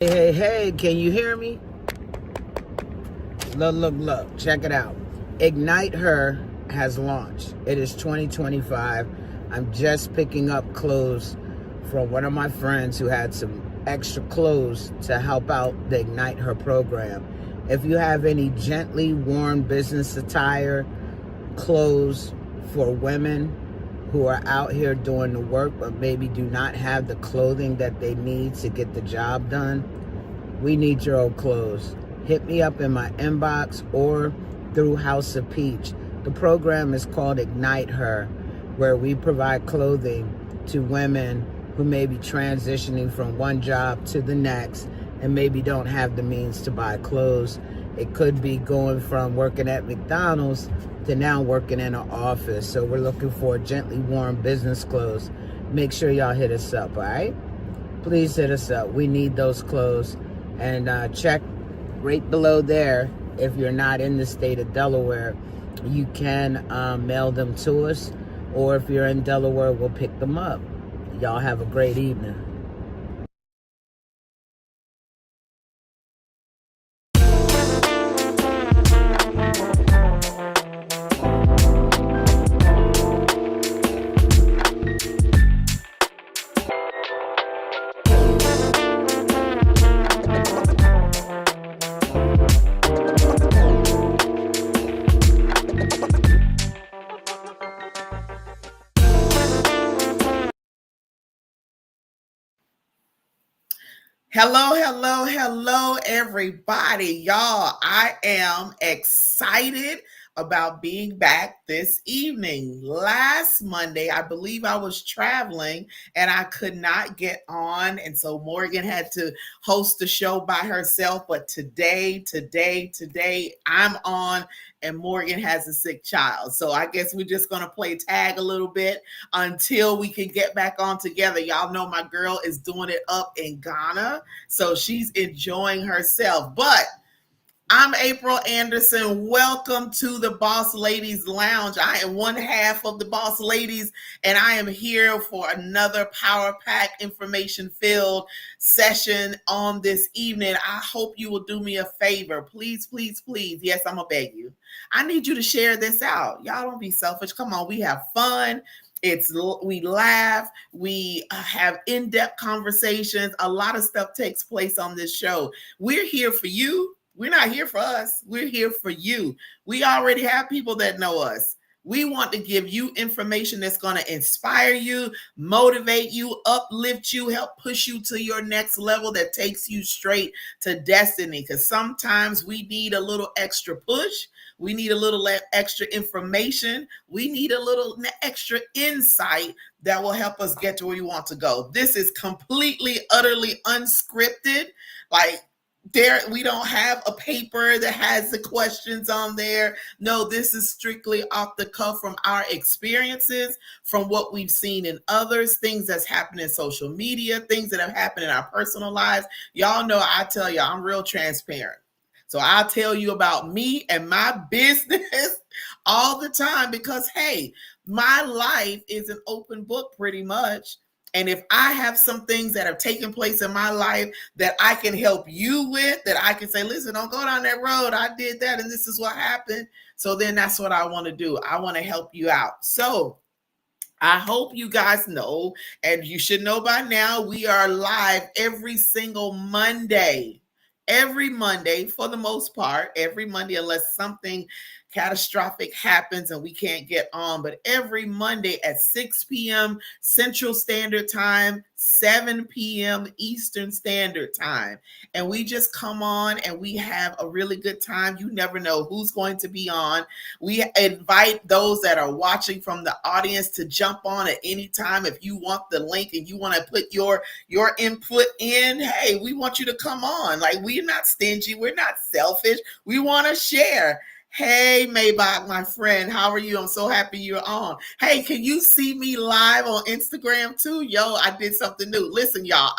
Hey, can you hear me? Look, check it out. Ignite Her has launched. It is 2025. I'm just picking up clothes from one of my friends who had some extra clothes to help out the Ignite Her program. If you have any gently worn business attire, clothes for women who are out here doing the work but maybe do not have the clothing that they need to get the job done, we need your old clothes. Hit me up in my inbox or through House of Peach. The program is called Ignite Her, where we provide clothing to women who may be transitioning from one job to the next and maybe don't have the means to buy clothes. It could be going from working at McDonald's to now working in an office. So we're looking for gently worn business clothes. Make sure y'all hit us up, all right? Please hit us up. We need those clothes. And check right below there. If you're not in the state of Delaware, you can mail them to us. Or if you're in Delaware, we'll pick them up. Y'all have a great evening. Hello, everybody. Y'all, I am excited about being back this evening. Last Monday, I believe I was traveling and I could not get on. And so Morgan had to host the show by herself. But today, I'm on and Morgan has a sick child. So I guess we're just going to play tag a little bit until we can get back on together. Y'all know my girl is doing it up in Ghana. So she's enjoying herself. But I'm April Anderson. Welcome to the Boss Ladies Lounge. I am one half of the Boss Ladies, and I am here for another power pack information filled session on this evening. I hope you will do me a favor. Please. Yes, I'm going to beg you. I need you to share this out. Y'all don't be selfish. Come on, we have fun. We laugh, we have in-depth conversations. A lot of stuff takes place on this show. We're here for you. We're not here for us. We're here for you. We already have people that know us. We want to give you information that's going to inspire you, motivate you, uplift you, help push you to your next level that takes you straight to destiny. Because sometimes we need a little extra push. We need a little extra information. We need a little extra insight that will help us get to where we want to go. This is completely, utterly unscripted. We don't have a paper that has the questions on there. No, this is strictly off the cuff from our experiences, from what we've seen in others, things that's happened in social media, things that have happened in our personal lives. Y'all know I tell y'all I'm real transparent. So I'll tell you about me and my business all the time because, hey, my life is an open book pretty much. And if I have some things that have taken place in my life that I can help you with, that I can say, listen, don't go down that road. I did that and this is what happened. So then that's what I want to do. I want to help you out. So I hope you guys know, and you should know by now, we are live every single Monday. Every Monday, for the most part, every Monday, unless something catastrophic happens and we can't get on, but every Monday at 6 p.m. Central Standard Time, 7 p.m. Eastern Standard Time. And we just come on and we have a really good time. You never know who's going to be on. We invite those that are watching from the audience to jump on at any time. If you want the link and you want to put your input in, hey, we want you to come on. Like, we're not stingy. We're not selfish. We want to share. Hey, Maybach, my friend, how are you? I'm so happy you're on. Hey, can you see me live on Instagram too? Yo, I did something new. Listen, y'all,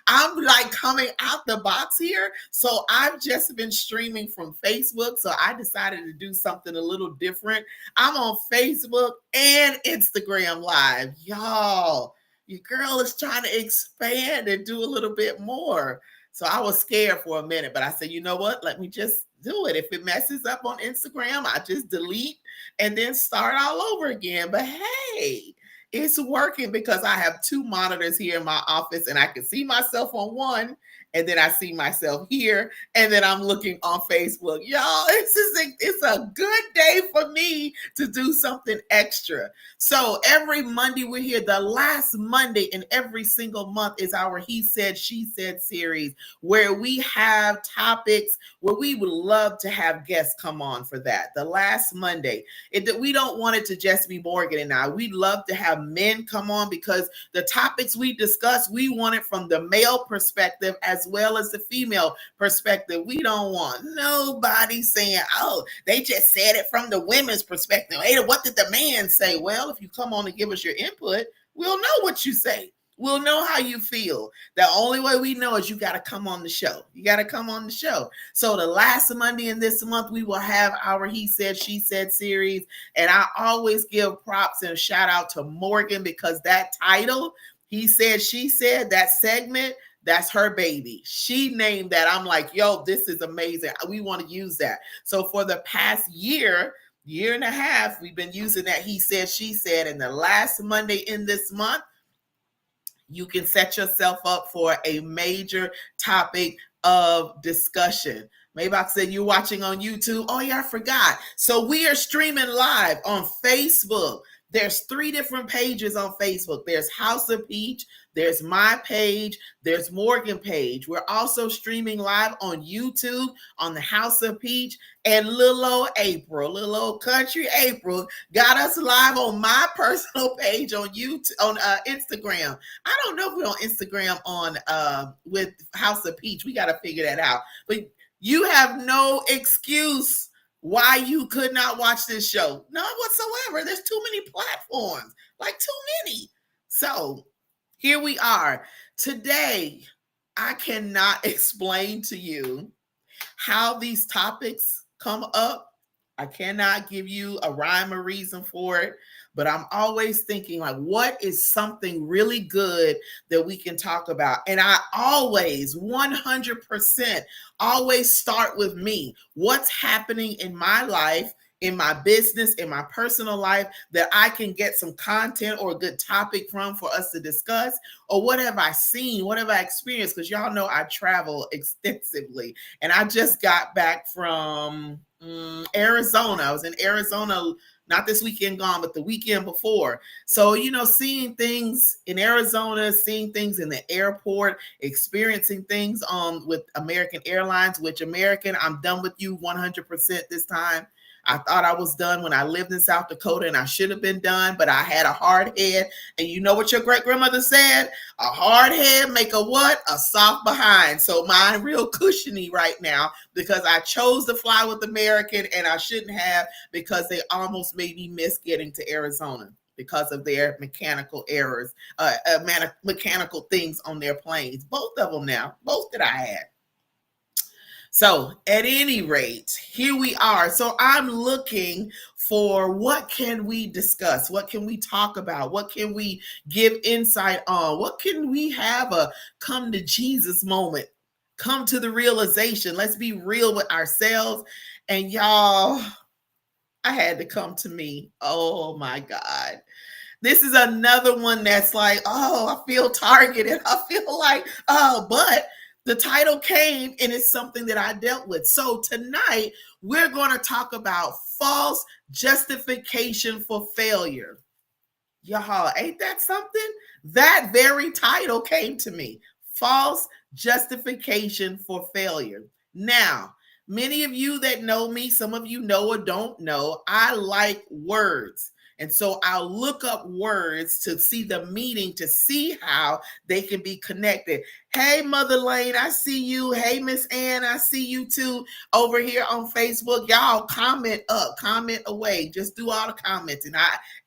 I'm like coming out the box here. So I've just been streaming from Facebook. So I decided to do something a little different. I'm on Facebook and Instagram Live. Y'all, your girl is trying to expand and do a little bit more. So I was scared for a minute, but I said, you know what? Let me just do it. If it messes up on Instagram, I just delete and then start all over again. But hey, it's working because I have two monitors here in my office and I can see myself on one and then I see myself here and then I'm looking on Facebook. Y'all, it's a good day for me to do something extra. So every Monday we're here. The last Monday in every single month is our He Said, She Said series, where we have topics where we would love to have guests come on for that. The last Monday, we don't want it to just be Morgan and I. We'd love to have men come on because the topics we discuss, we want it from the male perspective as well as the female perspective. We don't want nobody saying, oh, they just said it from the women's perspective. Hey, what did the man say? Well, if you come on and give us your input, we'll know what you say. We'll know how you feel. The only way we know is you got to come on the show. You got to come on the show. So the last Monday in this month, we will have our He Said, She Said series. And I always give props and shout out to Morgan because that title, He Said, She Said, that segment, that's her baby. She named that. I'm like, yo, this is amazing. We want to use that. So for the past year and a half, we've been using that He Said, She Said. And the last Monday in this month, you can set yourself up for a major topic of discussion. Maybach said you're watching on YouTube. Oh yeah, I forgot. So we are streaming live on Facebook. There's 3 different pages on Facebook. There's House of Peach, there's my page, there's Morgan page. We're also streaming live on YouTube on the House of Peach, and little old April, little old country April, got us live on my personal page on YouTube, on Instagram. I don't know if we're on Instagram on with House of Peach. We got to figure that out. But you have no excuse why you could not watch this show. None whatsoever. There's too many platforms, like too many. So here we are. Today, I cannot explain to you how these topics come up. I cannot give you a rhyme or reason for it, but I'm always thinking like, what is something really good that we can talk about? And I always, 100%, always start with me. What's happening in my life, in my business, in my personal life that I can get some content or a good topic from for us to discuss? Or what have I seen? What have I experienced? Because y'all know I travel extensively. And I just got back from Arizona. I was in Arizona, not this weekend gone, but the weekend before. So, seeing things in Arizona, seeing things in the airport, experiencing things with American Airlines, which American, I'm done with you 100% this time. I thought I was done when I lived in South Dakota and I should have been done, but I had a hard head. And you know what your great grandmother said? A hard head make a what? A soft behind. So mine real cushiony right now because I chose to fly with American and I shouldn't have because they almost made me miss getting to Arizona because of their mechanical errors, mechanical things on their planes. Both of them now, both that I had. So at any rate, here we are. So I'm looking for what can we discuss? What can we talk about? What can we give insight on? What can we have a come to Jesus moment? Come to the realization. Let's be real with ourselves. And y'all, I had to come to me. Oh my God. This is another one that's like, oh, I feel targeted. I feel like, oh, but the title came and it's something that I dealt with. So tonight we're going to talk about false justification for failure. Y'all, ain't that something? That very title came to me. False justification for failure. Now, many of you that know me, some of you know or don't know, I like words. And so I'll look up words to see the meaning, to see how they can be connected. Hey, Mother Lane, I see you. Hey, Miss Ann, I see you too over here on Facebook. Y'all comment up, comment away. Just do all the commenting.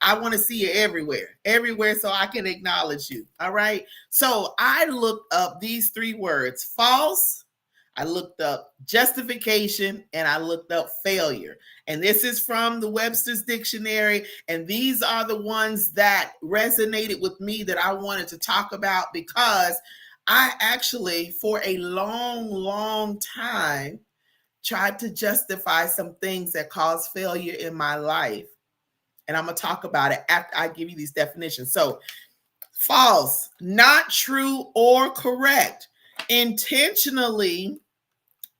I want to see you everywhere so I can acknowledge you. All right. So I looked up these 3 words, false, I looked up justification, and I looked up failure. And this is from the Webster's Dictionary. And these are the ones that resonated with me that I wanted to talk about because I actually, for a long, long time, tried to justify some things that caused failure in my life. And I'm going to talk about it after I give you these definitions. So, false, not true or correct, intentionally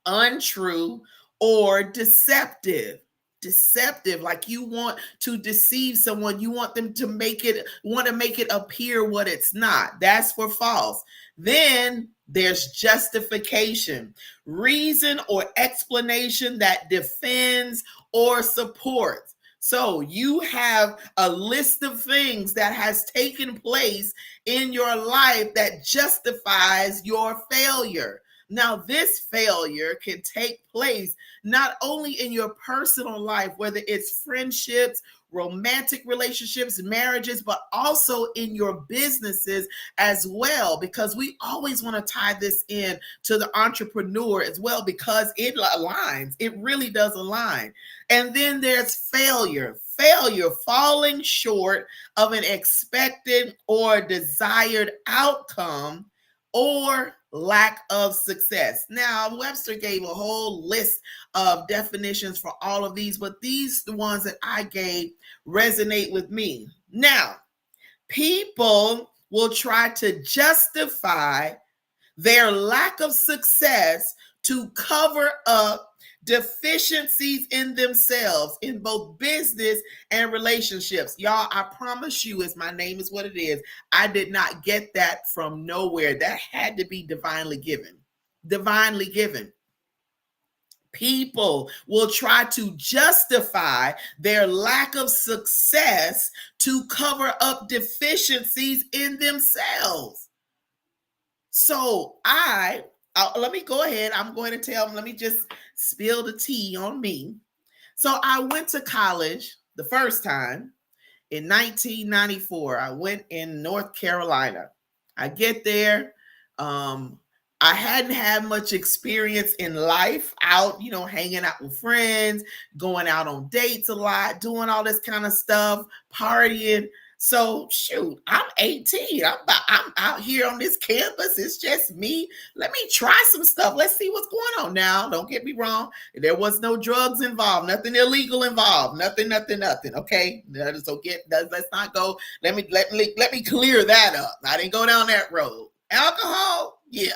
untrue, or deceptive. Deceptive, like you want to deceive someone, you want them to make it appear what it's not. That's for false. Then there's justification, reason or explanation that defends or supports. So you have a list of things that has taken place in your life that justifies your failure. Now, this failure can take place not only in your personal life, whether it's friendships, romantic relationships, marriages, but also in your businesses as well, because we always want to tie this in to the entrepreneur as well, because it aligns. It really does align. And then there's failure. Failure, falling short of an expected or desired outcome, or lack of success. Now, Webster gave a whole list of definitions for all of these, but these, the ones that I gave, resonate with me. Now, people will try to justify their lack of success to cover up deficiencies in themselves in both business and relationships. Y'all, I promise you, as my name is what it is, I did not get that from nowhere. That had to be divinely given. Divinely given. People will try to justify their lack of success to cover up deficiencies in themselves. So let me go ahead. I'm going to tell them, let me just spill the tea on me. So I went to college the first time in 1994. I went in North Carolina. I get there. I hadn't had much experience in life out, hanging out with friends, going out on dates a lot, doing all this kind of stuff, partying. So shoot, I'm 18. I'm out here on this campus. It's just me. Let me try some stuff. Let's see what's going on now. Don't get me wrong. There was no drugs involved, nothing illegal involved, nothing. Okay. Let's not go. Let me clear that up. I didn't go down that road. Alcohol, yeah.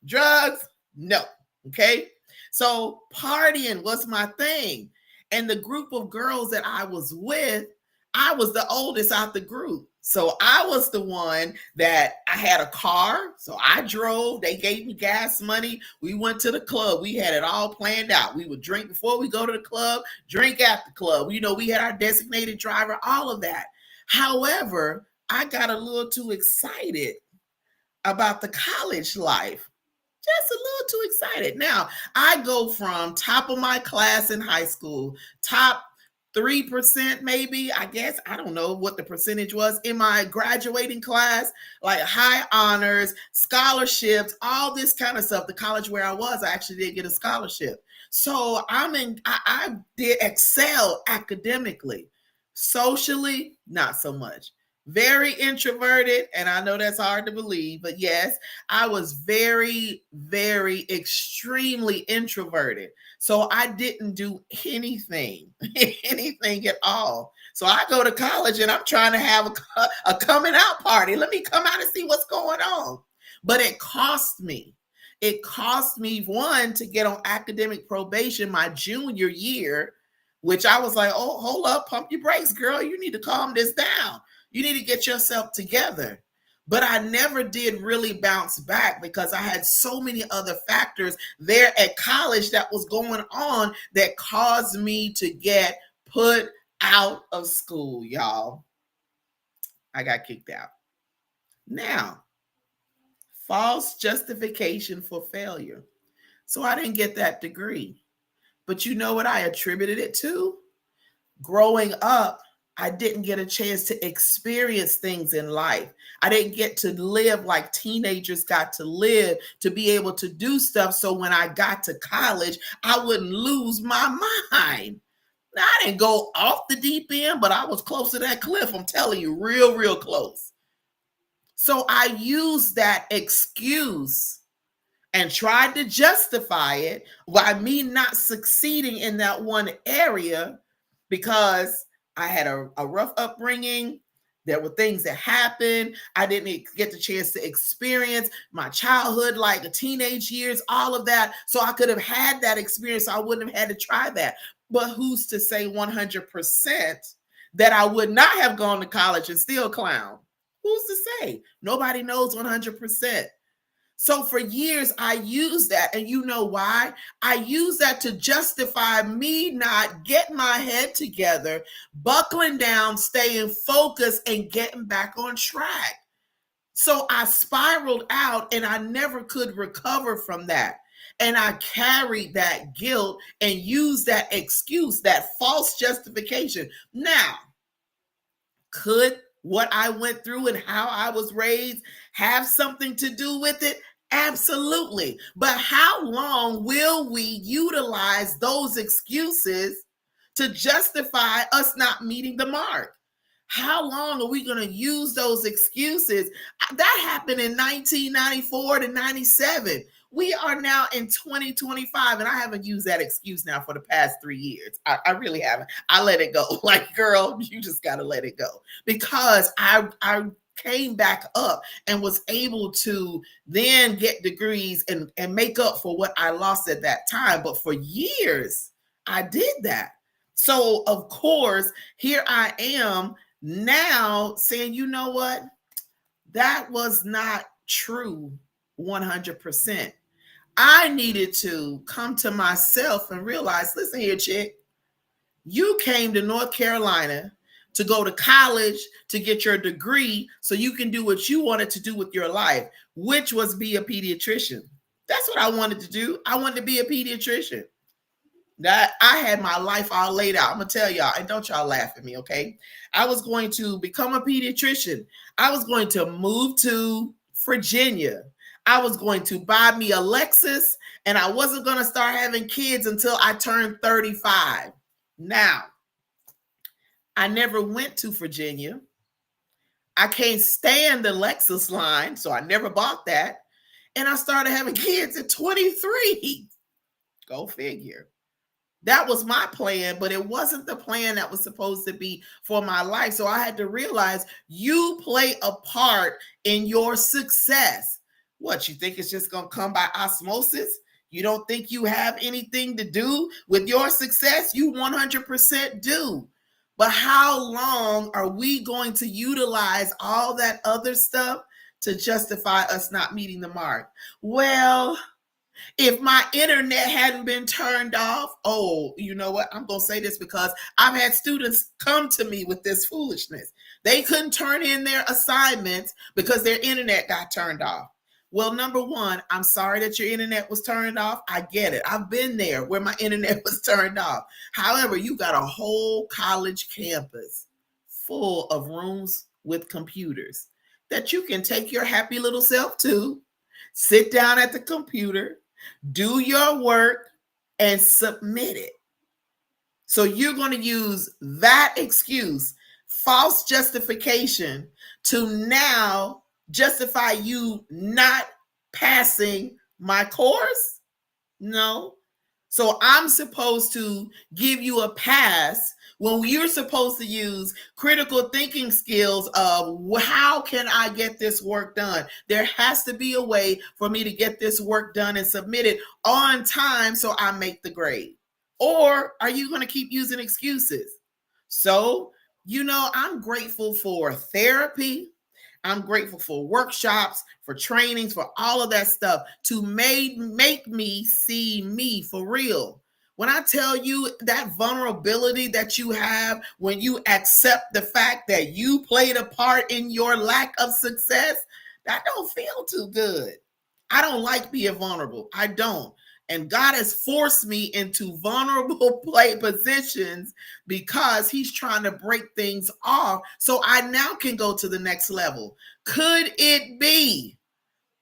Drugs, no. Okay. So partying was my thing. And the group of girls that I was with, I was the oldest out the group. So I was the one that I had a car. So I drove. They gave me gas money. We went to the club. We had it all planned out. We would drink before we go to the club, drink at the club. We had our designated driver, all of that. However, I got a little too excited about the college life. Just a little too excited. Now, I go from top of my class in high school, top 3% maybe, I guess. I don't know what the percentage was in my graduating class, like high honors, scholarships, all this kind of stuff. The college where I was, I actually did get a scholarship. So I did excel academically. Socially, not so much. Very introverted, and I know that's hard to believe, but yes, I was very, very extremely introverted. So I didn't do anything at all. So I go to college and I'm trying to have a coming out party. Let me come out and see what's going on. But it cost me. It cost me, one, to get on academic probation my junior year, which I was like, oh, hold up, pump your brakes, girl. You need to calm this down. You need to get yourself together. But I never did really bounce back because I had so many other factors there at college that was going on that caused me to get put out of school, y'all. I got kicked out. Now, false justification for failure. So I didn't get that degree. But you know what I attributed it to? Growing up, I didn't get a chance to experience things in life. I didn't get to live like teenagers got to live, to be able to do stuff. So when I got to college, I wouldn't lose my mind. Now, I didn't go off the deep end, but I was close to that cliff. I'm telling you, real, real close. So I used that excuse and tried to justify it by me not succeeding in that one area because I had a rough upbringing. There were things that happened. I didn't get the chance to experience my childhood, like the teenage years, all of that. So I could have had that experience. So I wouldn't have had to try that. But who's to say 100% that I would not have gone to college and still clown? Who's to say? Nobody knows 100%. So for years, I used that. And you know why? I used that to justify me not getting my head together, buckling down, staying focused, and getting back on track. So I spiraled out and I never could recover from that. And I carried that guilt and used that excuse, that false justification. Now, could what I went through and how I was raised have something to do with it? Absolutely. But how long will we utilize those excuses to justify us not meeting the mark? How long are we going to use those excuses? That happened in 1994 to 97. We are now in 2025, and I haven't used that excuse now for the past 3 years. I really haven't. I let it go. Like, girl, you just got to let it go. Because I came back up and was able to then get degrees and make up for what I lost at that time. But for years, I did that. So, of course, here I am now saying, you know what? That was not true 100%. I needed to come to myself and realize, listen here, chick, you came to North Carolina to go to college to get your degree so you can do what you wanted to do with your life, which was be a pediatrician. That's what I wanted to do. I wanted to be a pediatrician. That I had my life all laid out. I'm gonna tell y'all, and don't y'all laugh at me, okay? I was going to become a pediatrician. I was going to move to Virginia. I was going to buy me a Lexus, and I wasn't going to start having kids until I turned 35. Now, I never went to Virginia. I can't stand the Lexus line, so I never bought that. And I started having kids at 23. Go figure. That was my plan, but it wasn't the plan that was supposed to be for my life. So I had to realize you play a part in your success. What, you think it's just going to come by osmosis? You don't think you have anything to do with your success? You 100% do. But how long are we going to utilize all that other stuff to justify us not meeting the mark? Well, if my internet hadn't been turned off, oh, you know what? I'm going to say this because I've had students come to me with this foolishness. They couldn't turn in their assignments because their internet got turned off. Well, number one, I'm sorry that your internet was turned off. I get it. I've been there where my internet was turned off. However, you got a whole college campus full of rooms with computers that you can take your happy little self to, sit down at the computer, do your work, and submit it. So you're going to use that excuse, false justification, to now justify you not passing my course? No. So I'm supposed to give you a pass when you're supposed to use critical thinking skills of how can I get this work done? There has to be a way for me to get this work done and submit it on time so I make the grade. Or are you going to keep using excuses? So, I'm grateful for therapy. I'm grateful for workshops, for trainings, for all of that stuff to make me see me for real. When I tell you that vulnerability that you have when you accept the fact that you played a part in your lack of success, that don't feel too good. I don't like being vulnerable. I don't. And God has forced me into vulnerable play positions because he's trying to break things off so I now can go to the next level. Could it be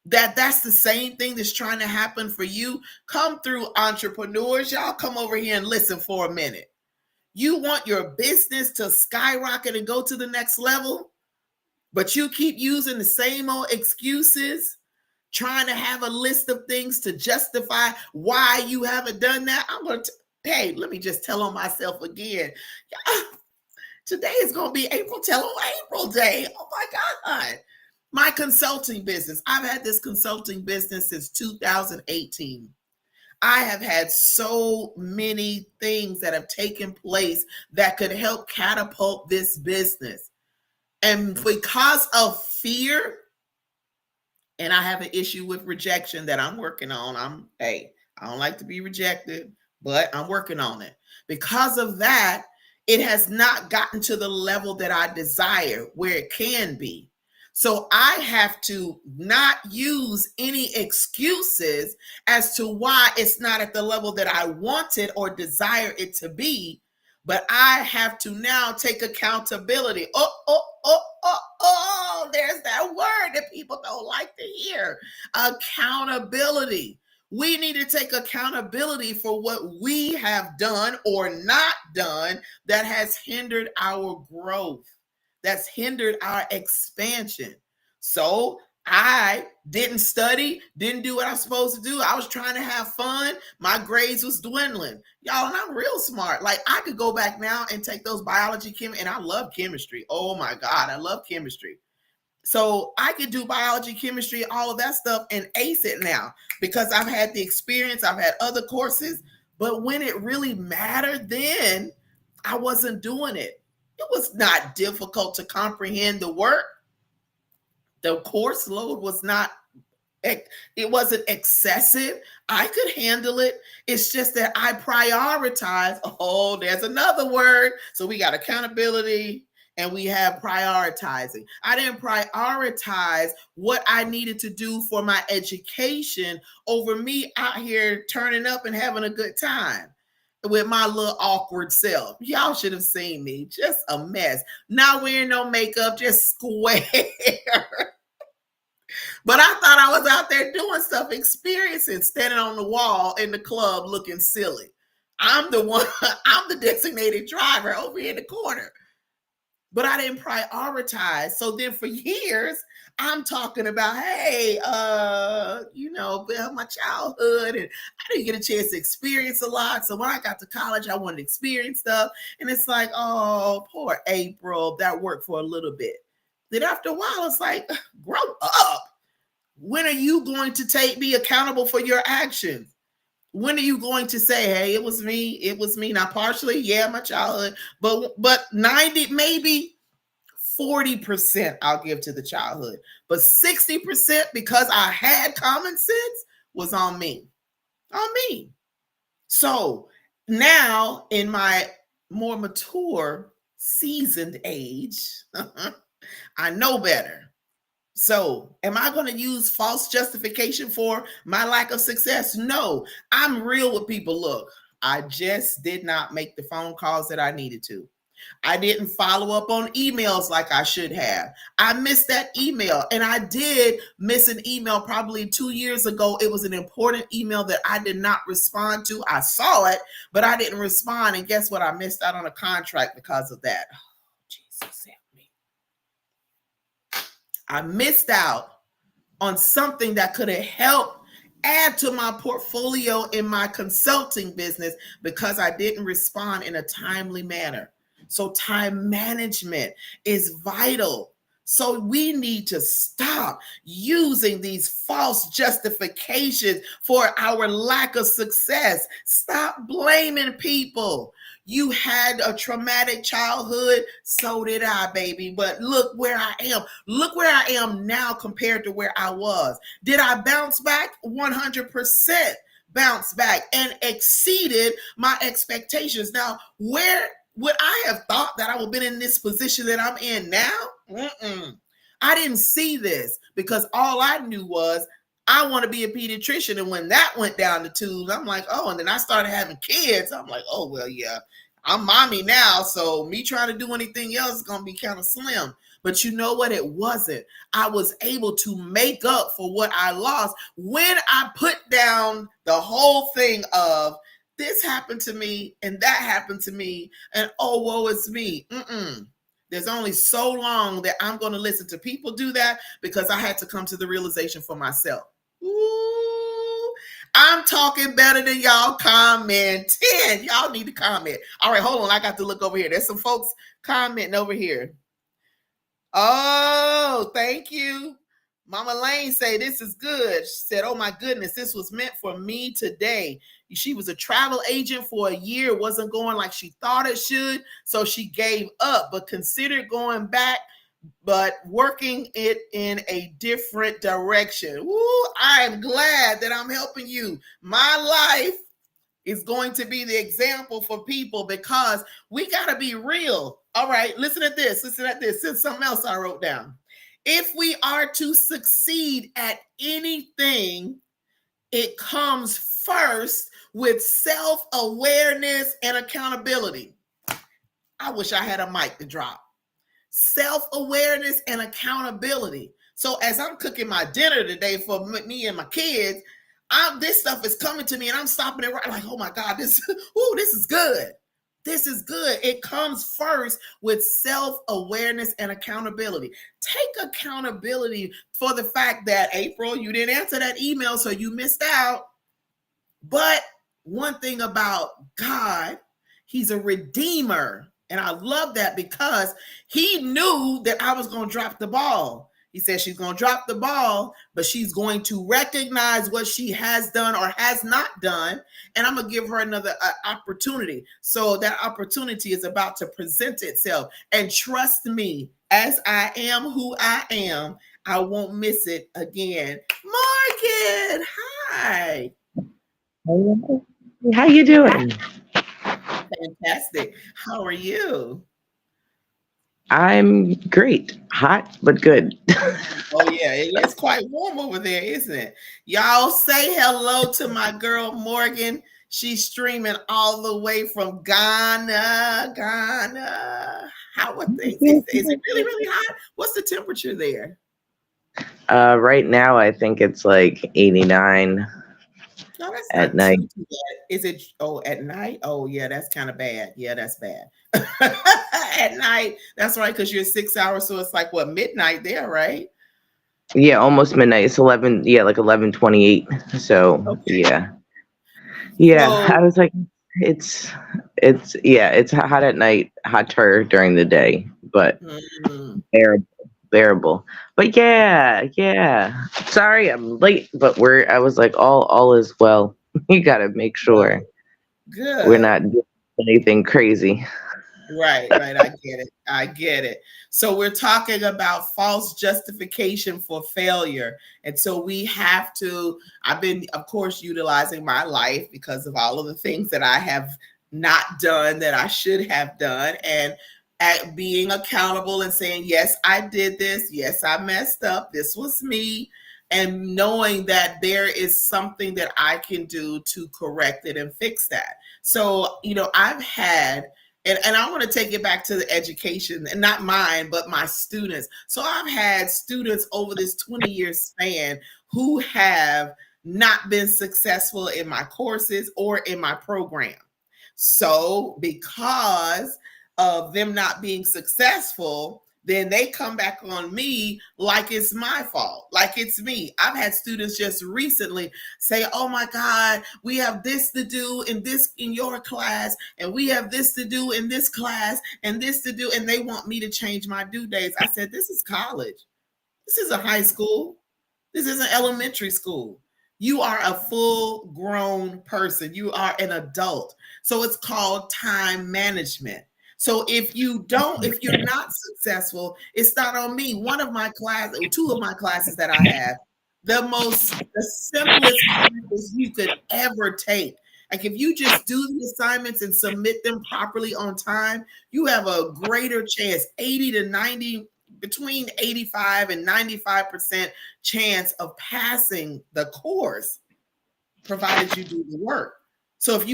that that's the same thing that's trying to happen for you? Come through, entrepreneurs. Y'all come over here and listen for a minute. You want your business to skyrocket and go to the next level? But you keep using the same old excuses, trying to have a list of things to justify why you haven't done that. I'm going to, hey, let me just tell on myself again. Today is going to be April Tell on April Day. Oh my God. My consulting business. I've had this consulting business since 2018. I have had so many things that have taken place that could help catapult this business. And because of fear, and I have an issue with rejection that I'm working on. I don't like to be rejected, but I'm working on it. Because of that, it has not gotten to the level that I desire where it can be. So I have to not use any excuses as to why it's not at the level that I want it or desire it to be. But I have to now take accountability. There's that word that people don't like to hear. Accountability. We need to take accountability for what we have done or not done that has hindered our growth, that's hindered our expansion. So I didn't study, didn't do what I was supposed to do. I was trying to have fun. My grades was dwindling. Y'all, and I'm real smart. Like, I could go back now and take those biology, and I love chemistry. Oh my God, I love chemistry. So I could do biology, chemistry, all of that stuff and ace it now because I've had the experience. I've had other courses, but when it really mattered, then I wasn't doing it. It was not difficult to comprehend the work. The course load was not, it wasn't excessive. I could handle it. It's just that I prioritize. Oh, there's another word. So we got accountability and we have prioritizing. I didn't prioritize what I needed to do for my education over me out here turning up and having a good time with my little awkward self. Y'all should have seen me. Just a mess. Not wearing no makeup, just square. But I thought I was out there doing stuff, experiencing, standing on the wall in the club looking silly. I'm the one, I'm the designated driver over in the corner. But I didn't prioritize. So then for years, I'm talking about, hey, my childhood, and I didn't get a chance to experience a lot. So when I got to college, I wanted to experience stuff. And it's like, oh, poor April, that worked for a little bit. Then after a while, it's like, grow up. When are you going to be accountable for your actions? When are you going to say, hey, it was me? Now, partially, yeah, my childhood, but 90, maybe 40% I'll give to the childhood. But 60%, because I had common sense, was on me. On me. So now in my more mature, seasoned age, I know better. So am I going to use false justification for my lack of success? No, I'm real with people. Look, I just did not make the phone calls that I needed to. I didn't follow up on emails like I should have. I missed that email, and I did miss an email probably 2 years ago. It was an important email that I did not respond to. I saw it, but I didn't respond. And guess what? I missed out on a contract because of that. Oh, Jesus help me. I missed out on something that could have helped add to my portfolio in my consulting business because I didn't respond in a timely manner. So time management is vital. So we need to stop using these false justifications for our lack of success. Stop blaming people. You had a traumatic childhood, so did I, baby. But look where I am. Look where I am now compared to where I was. Did I bounce back? 100% bounce back and exceeded my expectations. Now, where would I have thought that I would have been in this position that I'm in now? I didn't see this because all I knew was I want to be a pediatrician. And when that went down the tubes, I'm like, oh, and then I started having kids. I'm like, oh, well, yeah, I'm mommy now. So me trying to do anything else is going to be kind of slim. But you know what? It wasn't. I was able to make up for what I lost when I put down the whole thing of this happened to me and that happened to me and oh, woe is me. There's only so long that I'm going to listen to people do that because I had to come to the realization for myself. Ooh, I'm talking better than y'all commenting. Y'all need to comment. All right, hold on. I got to look over here. There's some folks commenting over here. Oh, thank you. Mama Lane say this is good. She said, oh my goodness, this was meant for me today. She was a travel agent for a year. It wasn't going like she thought it should. So she gave up, but considered going back, but working it in a different direction. Woo, I am glad that I'm helping you. My life is going to be the example for people because we got to be real. All right, listen at this. Listen at this. This is something else I wrote down. If we are to succeed at anything, it comes first with self-awareness and accountability. I wish I had a mic to drop. Self-awareness and accountability. So as I'm cooking my dinner today for me and my kids, this stuff is coming to me and I'm stopping it right like, oh my God, this is good. This is good. It comes first with self-awareness and accountability. Take accountability for the fact that, April, you didn't answer that email, so you missed out. But one thing about God, he's a redeemer. And I love that because he knew that I was going to drop the ball. He said she's going to drop the ball, but she's going to recognize what she has done or has not done. And I'm going to give her another opportunity. So that opportunity is about to present itself. And trust me, as I am who I am, I won't miss it again. Morgan, hi. How you doing? Fantastic. How are you? I'm great. Hot, but good. Oh, yeah. It's quite warm over there, isn't it? Y'all say hello to my girl, Morgan. She's streaming all the way from Ghana. How are things? Is it really, really hot? What's the temperature there? Right now, I think it's like 89 No, that's at not night. too bad. Is it? Oh, at night? Oh, yeah, that's kind of bad. Yeah, that's bad. At night, that's right, because you're 6 hours, so it's like what, midnight there, right? Yeah, almost midnight. It's 11. Yeah, like 11:28. So Okay. yeah. I So, was like, it's it's hot at night, hotter during the day, but mm, bearable. But yeah. Sorry, I'm late, but I was like, all is well. You gotta make sure we're good. not doing anything crazy. Right. I get it. So we're talking about false justification for failure. And so we have to, I've been, of course, utilizing my life because of all of the things that I have not done that I should have done. And at being accountable and saying, yes, I did this. Yes, I messed up. This was me. And knowing that there is something that I can do to correct it and fix that. So, I've had, and I want to take it back to the education, and not mine, but my students. So I've had students over this 20-year span who have not been successful in my courses or in my program. So because of them not being successful, then they come back on me like it's my fault, like it's me. I've had students just recently say, oh my God, we have this to do in your class, and we have this to do in this class, and this to do, and they want me to change my due dates. I said, this is college. This isn't high school. This isn't elementary school. You are a full grown person. You are an adult. So it's called time management. So if you're not successful, it's not on me. One of my classes, two of my classes that I have, the simplest classes you could ever take. Like if you just do the assignments and submit them properly on time, you have a greater chance, 80 to 90, between 85 and 95% chance of passing the course, provided you do the work. So if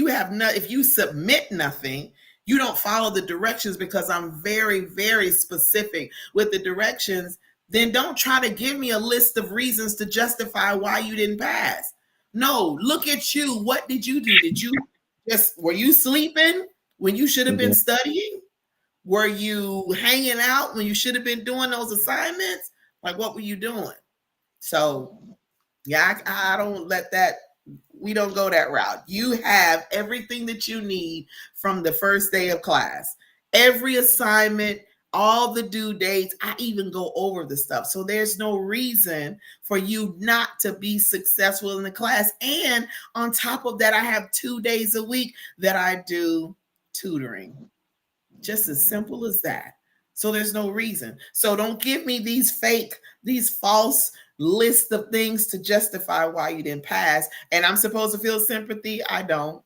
you submit nothing, you don't follow the directions, because I'm very, very specific with the directions, then don't try to give me a list of reasons to justify why you didn't pass. No, look at you. What did you do? Were you sleeping when you should have been studying? Were you hanging out when you should have been doing those assignments? Like, what were you doing? So, yeah, I don't let that, we don't go that route. You have everything that you need from the first day of class. Every assignment, all the due dates, I even go over the stuff. So there's no reason for you not to be successful in the class. And on top of that, I have 2 days a week that I do tutoring. Just as simple as that. So there's no reason. So don't give me these false list of things to justify why you didn't pass. And I'm supposed to feel sympathy. I don't.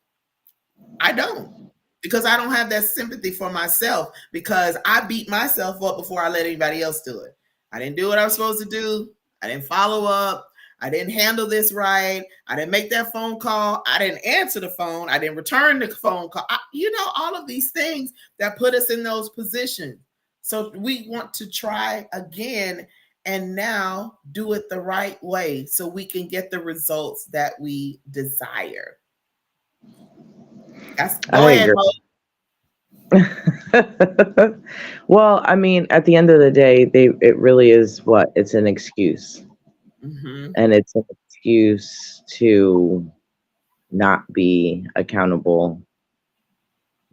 I don't. Because I don't have that sympathy for myself, because I beat myself up before I let anybody else do it. I didn't do what I was supposed to do. I didn't follow up. I didn't handle this right. I didn't make that phone call. I didn't answer the phone. I didn't return the phone call. All of these things that put us in those positions. So we want to try again and now do it the right way so we can get the results that we desire. Go I ahead, agree. Mo. Well, I mean, at the end of the day, it really is what it's an excuse, Mm-hmm. and it's an excuse to not be accountable.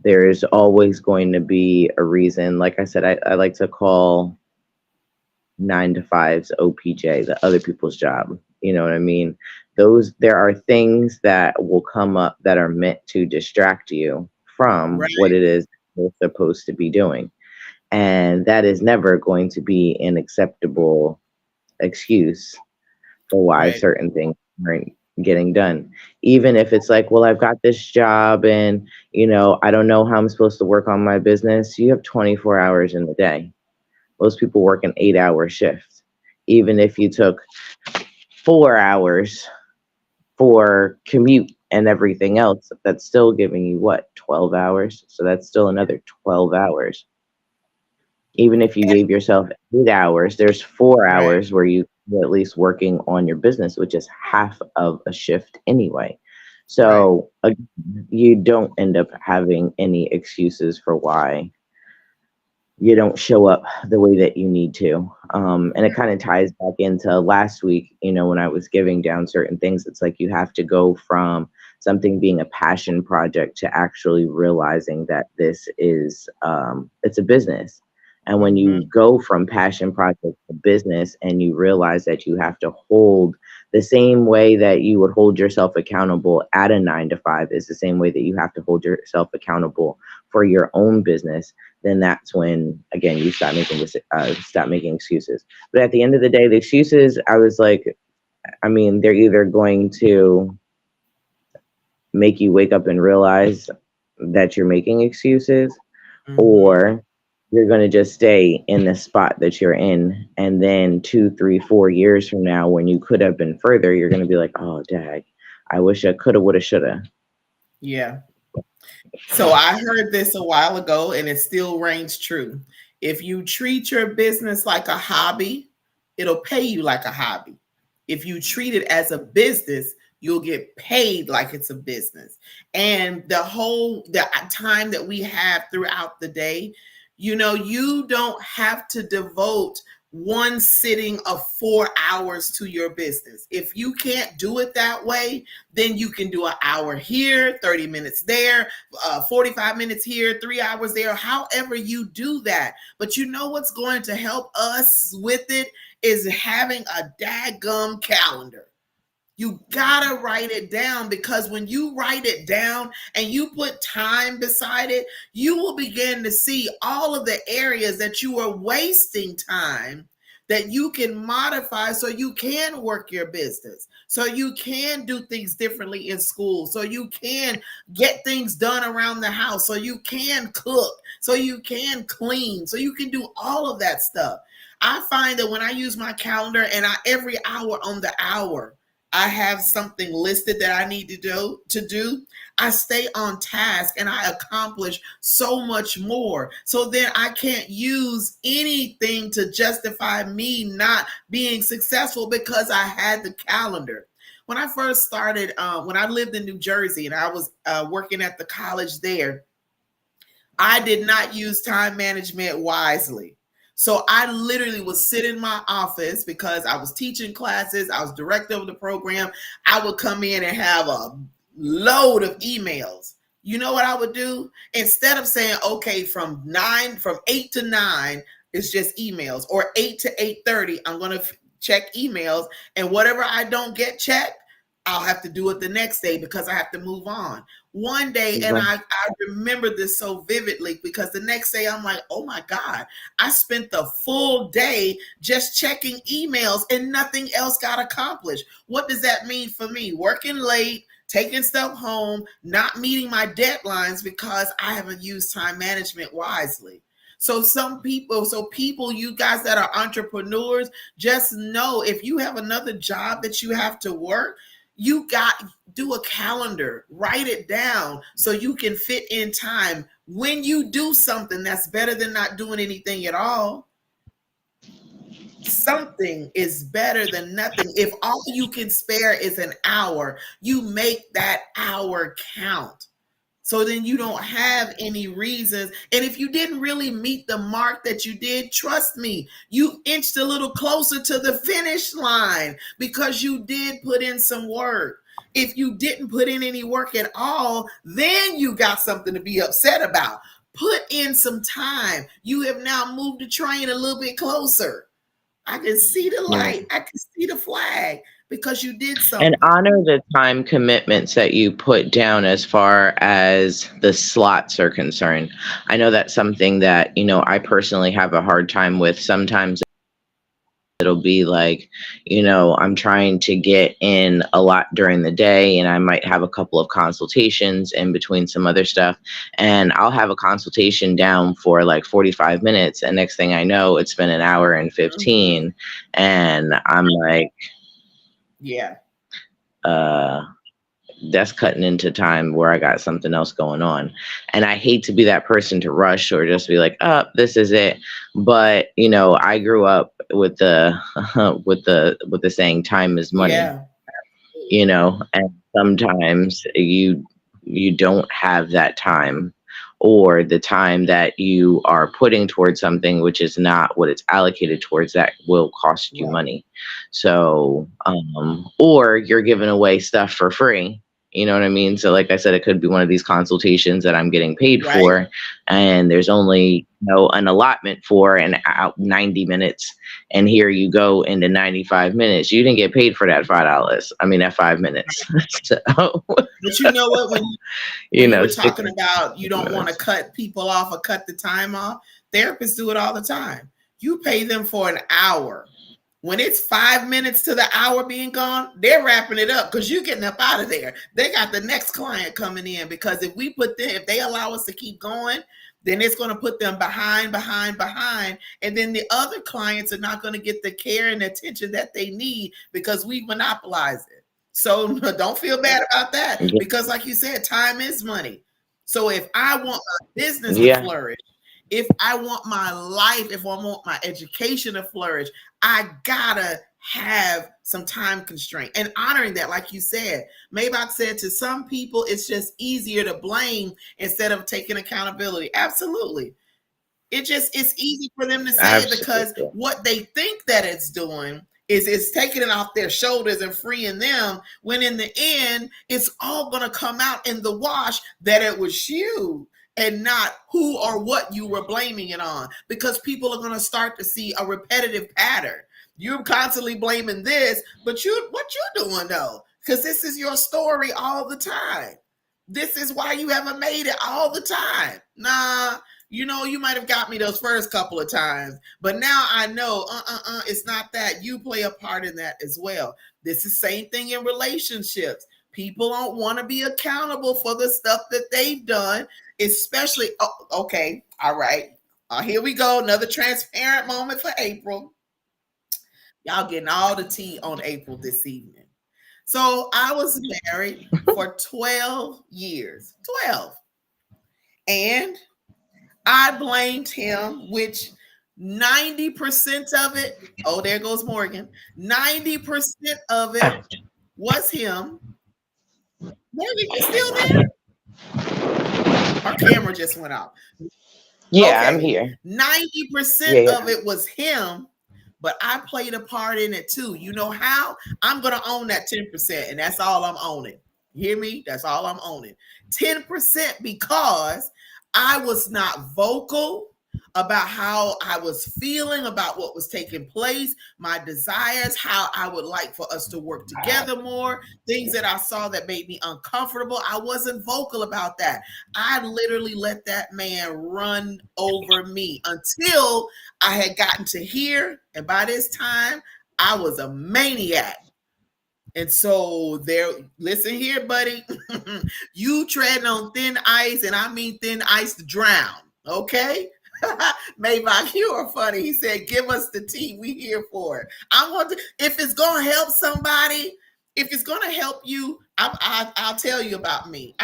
There is always going to be a reason. Like I said, I like to call 9 to 5s OPJ, the other people's job. You know what I mean? There are things that will come up that are meant to distract you from what Right, it is you're supposed to be doing. And that is never going to be an acceptable excuse for why right, certain things aren't getting done. Even if it's like, well, I've got this job and, I don't know how I'm supposed to work on my business. You have 24 hours in the day. Most people work an 8-hour shift. Even if you took 4 hours for commute and everything else, that's still giving you what, 12 hours? So that's still another 12 hours. Even if you gave yourself 8 hours, there's four right, hours where you at least working on your business, which is half of a shift anyway. right. So you don't end up having any excuses for why you don't show up the way that you need to. And it kind of ties back into last week, when I was giving down certain things. It's like you have to go from something being a passion project to actually realizing that this is it's a business. And when you Mm-hmm. go from passion project to business and you realize that you have to hold the same way that you would hold yourself accountable at a 9 to 5 is the same way that you have to hold yourself accountable for your own business. Then that's when again you stop making excuses. But at the end of the day, the excuses, I was like, I mean, they're either going to make you wake up and realize that you're making excuses, Mm-hmm. or you're going to just stay in the spot that you're in, and then 2, 3, 4 years from now, when you could have been further, you're going to be like, oh dag, I wish I coulda, woulda, shoulda. Yeah. So I heard this a while ago and it still reigns true. If you treat your business like a hobby, it'll pay you like a hobby. If you treat it as a business, you'll get paid like it's a business. And the time that we have throughout the day, you don't have to devote one sitting of 4 hours to your business. If you can't do it that way, then you can do an hour here, 30 minutes there, 45 minutes here, 3 hours there, however you do that. But you know what's going to help us with it is having a daggum calendar. You gotta write it down, because when you write it down and you put time beside it, you will begin to see all of the areas that you are wasting time that you can modify so you can work your business, so you can do things differently in school, so you can get things done around the house, so you can cook, so you can clean, so you can do all of that stuff. I find that when I use my calendar and every hour on the hour, I have something listed that I need to do, I stay on task and I accomplish so much more. So then I can't use anything to justify me not being successful because I had the calendar. When I first started, when I lived in New Jersey and I was working at the college there, I did not use time management wisely. So I literally would sit in my office because I was teaching classes, I was director of the program. I would come in and have a load of emails. You know what I would do? Instead of saying, okay, from 8 to 9, it's just emails, or 8 to 8:30, I'm gonna check emails, and whatever I don't get checked, I'll have to do it the next day because I have to move on. One day, and Right. I remember this so vividly because the next day I'm like, oh my God, I spent the full day just checking emails and nothing else got accomplished. What does that mean for me? Working late, taking stuff home, not meeting my deadlines because I haven't used time management wisely. So people, you guys that are entrepreneurs, just know if you have another job that you have to work, you got do a calendar, write it down so you can fit in time. When you do something, that's better than not doing anything at all. Something is better than nothing. If all you can spare is an hour, you make that hour count. So then you don't have any reasons. And if you didn't really meet the mark that you did, trust me, you inched a little closer to the finish line because you did put in some work. If you didn't put in any work at all, then you got something to be upset about. Put in some time. You have now moved the train a little bit closer. I can see the Right. light. I can see the flag because you did And something. honor the time commitments that you put down as far as the slots are concerned. I know that's something that, I personally have a hard time with. Sometimes it'll be like, I'm trying to get in a lot during the day, and I might have a couple of consultations in between some other stuff. And I'll have a consultation down for like 45 minutes. And next thing I know, it's been an hour and Mhm. 15. And I'm like, Yeah. uh, that's cutting into time where I got something else going on. And I hate to be that person to rush or just be like, oh, this is it. But, I grew up with the with the saying time is money, Yeah. and sometimes you don't have that time, or the time that you are putting towards something which is not what it's allocated towards, that will cost you Right. money. So or you're giving away stuff for free, you know what I mean? So like I said, it could be one of these consultations that I'm getting paid Right. for, and there's only an allotment for an out 90 minutes, and here you go into 95 minutes. You didn't get paid for that $5. I mean, that 5 minutes. So But you know what? When you were talking 60 about you don't want to minutes. cut people off or cut the time off, therapists do it all the time. You pay them for an hour. When it's 5 minutes to the hour being gone, they're wrapping it up because you're getting up out of there. They got the next client coming in because if they allow us to keep going, then it's going to put them behind, behind, behind. And then the other clients are not going to get the care and attention that they need because we monopolize it. So don't feel bad about that because, like you said, time is money. So if I want my business to Yeah, flourish, if I want my life, if I want my education to flourish, I gotta have some time constraint and honoring that, like you said. Maybach said to some people, it's just easier to blame instead of taking accountability. Absolutely. It's easy for them to say it because absolutely. what they think that it's doing is it's taking it off their shoulders and freeing them, when in the end it's all going to come out in the wash that it was you and not who or what you were blaming it on, because people are going to start to see a repetitive pattern. You're constantly blaming this, but what you doing though, because this is your story all the time. This is why you haven't made it all the time. Nah, you might have got me those first couple of times, but now I know, it's not that. You play a part in that as well. This is the same thing in relationships. People don't want to be accountable for the stuff that they've done, especially, okay, all right. Here we go. Another transparent moment for April. Y'all getting all the tea on April this evening. So I was married for 12 years. 12. And I blamed him, which 90% of it, oh, there goes Morgan. 90% of it was him. Morgan, you still there? Our camera just went off. Yeah, okay. I'm here. 90% of it was him, but I played a part in it too. You know how? I'm going to own that 10%, and that's all I'm owning. You hear me? That's all I'm owning. 10% because I was not vocal about how I was feeling about what was taking place, my desires, how I would like for us to work together more, things that I saw that made me uncomfortable. I wasn't vocal about that. I literally let that man run over me until I had gotten to here. And by this time, I was a maniac. And so there, listen here, buddy. You treading on thin ice, and I mean thin ice to drown. Okay? Maybach, you are funny. He said, give us the tea. We here for it. I want to, if it's going to help somebody, if it's going to help you, I'll tell you about me.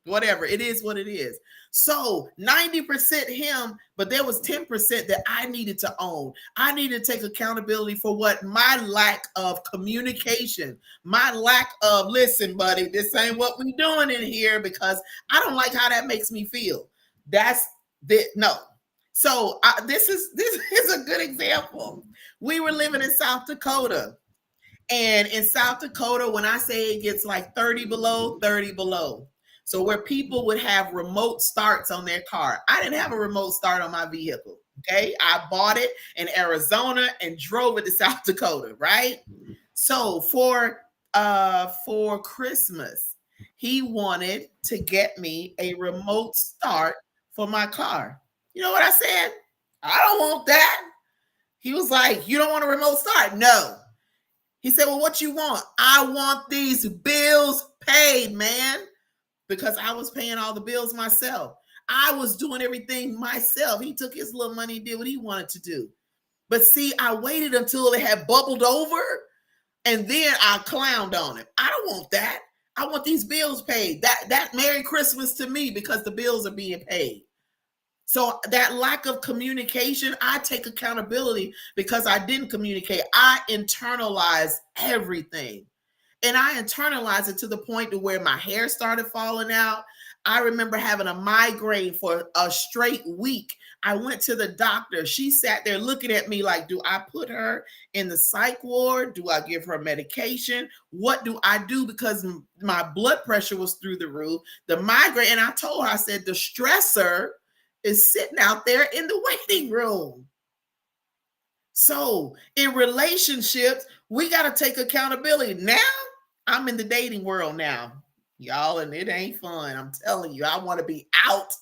Whatever. It is what it is. So 90% him, but there was 10% that I needed to own. I needed to take accountability for what my lack of communication, my lack of, listen, buddy, this ain't what we doing in here because I don't like how that makes me feel. That's the no. So this is a good example. We were living in South Dakota. And in South Dakota, when I say it gets like 30 below, 30 below. So where people would have remote starts on their car. I didn't have a remote start on my vehicle. Okay. I bought it in Arizona and drove it to South Dakota, right? So for Christmas, he wanted to get me a remote start for my car. You know what I said? I don't want that. He was like, you don't want a remote start? No. He said, well, what you want? I want these bills paid, man. Because I was paying all the bills myself. I was doing everything myself. He took his little money and did what he wanted to do. But see, I waited until it had bubbled over and then I clowned on it. I don't want that. I want these bills paid. That Merry Christmas to me because the bills are being paid. So that lack of communication, I take accountability because I didn't communicate. I internalized everything. And I internalized it to the point to where my hair started falling out. I remember having a migraine for a straight week. I went to the doctor. She sat there looking at me like, do I put her in the psych ward? Do I give her medication? What do I do? Because my blood pressure was through the roof. The migraine, and I told her, I said, the stressor is sitting out there in the waiting room. So in relationships, we got to take accountability. Now, I'm in the dating world now, y'all, and it ain't fun. I'm telling you, I want to be out.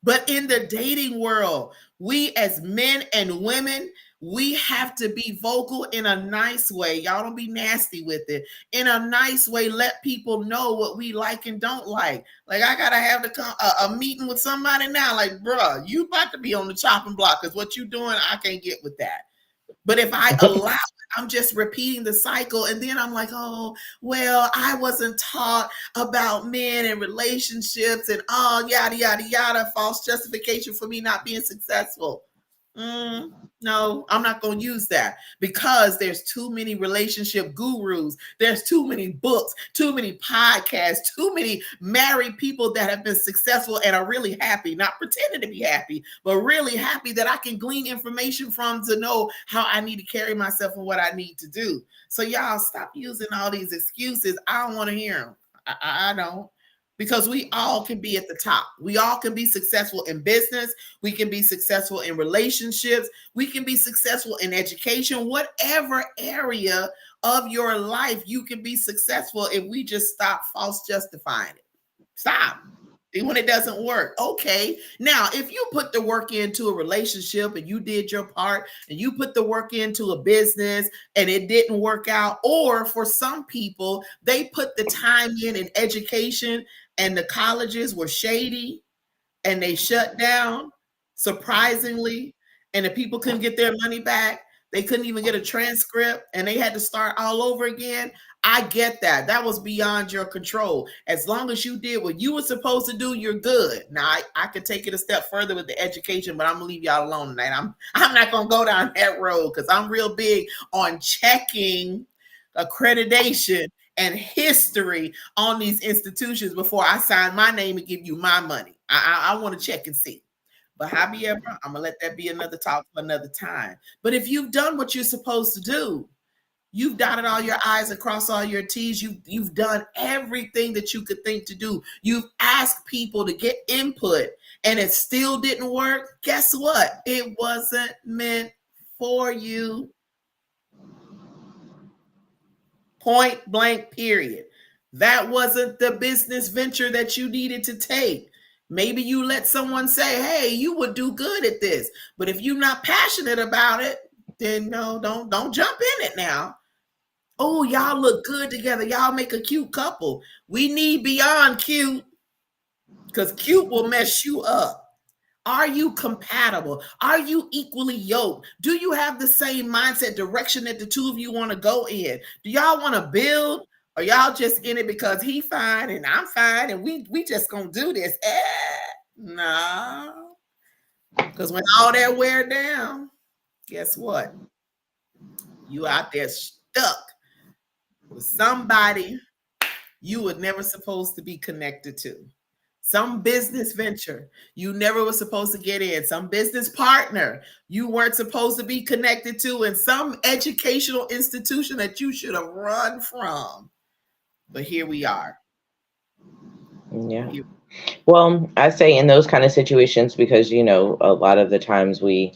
But in the dating world, we as men and women, we have to be vocal in a nice way. Y'all don't be nasty with it. In a nice way, let people know what we like and don't like. Like I got to have a meeting with somebody now. Like, bruh, you about to be on the chopping block because what you doing, I can't get with that. But if I allow it, I'm just repeating the cycle. And then I'm like, oh, well, I wasn't taught about men and relationships and yada, yada, yada, false justification for me not being successful. No, I'm not going to use that because there's too many relationship gurus. There's too many books, too many podcasts, too many married people that have been successful and are really happy, not pretending to be happy, but really happy that I can glean information from to know how I need to carry myself and what I need to do. So y'all stop using all these excuses. I don't want to hear them. I don't. Because we all can be at the top. We all can be successful in business. We can be successful in relationships. We can be successful in education. Whatever area of your life, you can be successful if we just stop false justifying it. Stop. When it doesn't work. Okay. Now, if you put the work into a relationship and you did your part and you put the work into a business and it didn't work out, or for some people, they put the time in education and the colleges were shady and they shut down, surprisingly, and the people couldn't get their money back. They couldn't even get a transcript and they had to start all over again. I get that. That was beyond your control. As long as you did what you were supposed to do, you're good. Now, I could take it a step further with the education, but I'm going to leave y'all alone tonight. I'm not going to go down that road because I'm real big on checking accreditation and history on these institutions before I sign my name and give you my money. I want to check and see. But however, I'm gonna let that be another talk for another time. But if you've done what you're supposed to do, you've dotted all your I's across all your T's. You've done everything that you could think to do. You've asked people to get input and it still didn't work. Guess what? It wasn't meant for you. Point blank, period. That wasn't the business venture that you needed to take. Maybe you let someone say, hey, you would do good at this. But if you're not passionate about it, then no, don't jump in it now. Oh, y'all look good together. Y'all make a cute couple. We need beyond cute, because cute will mess you up. Are you compatible? Are you equally yoked? Do you have the same mindset direction that the two of you want to go in? Do y'all want to build, or y'all just in it because he fine and I'm fine and we just gonna do this? No. Because when all that wear down, guess what? You out there stuck with somebody you were never supposed to be connected to. Some business venture you never were supposed to get in. Some business partner you weren't supposed to be connected to. And some educational institution that you should have run from. But here we are. Yeah. Well, I say in those kind of situations, because, you know, a lot of the times we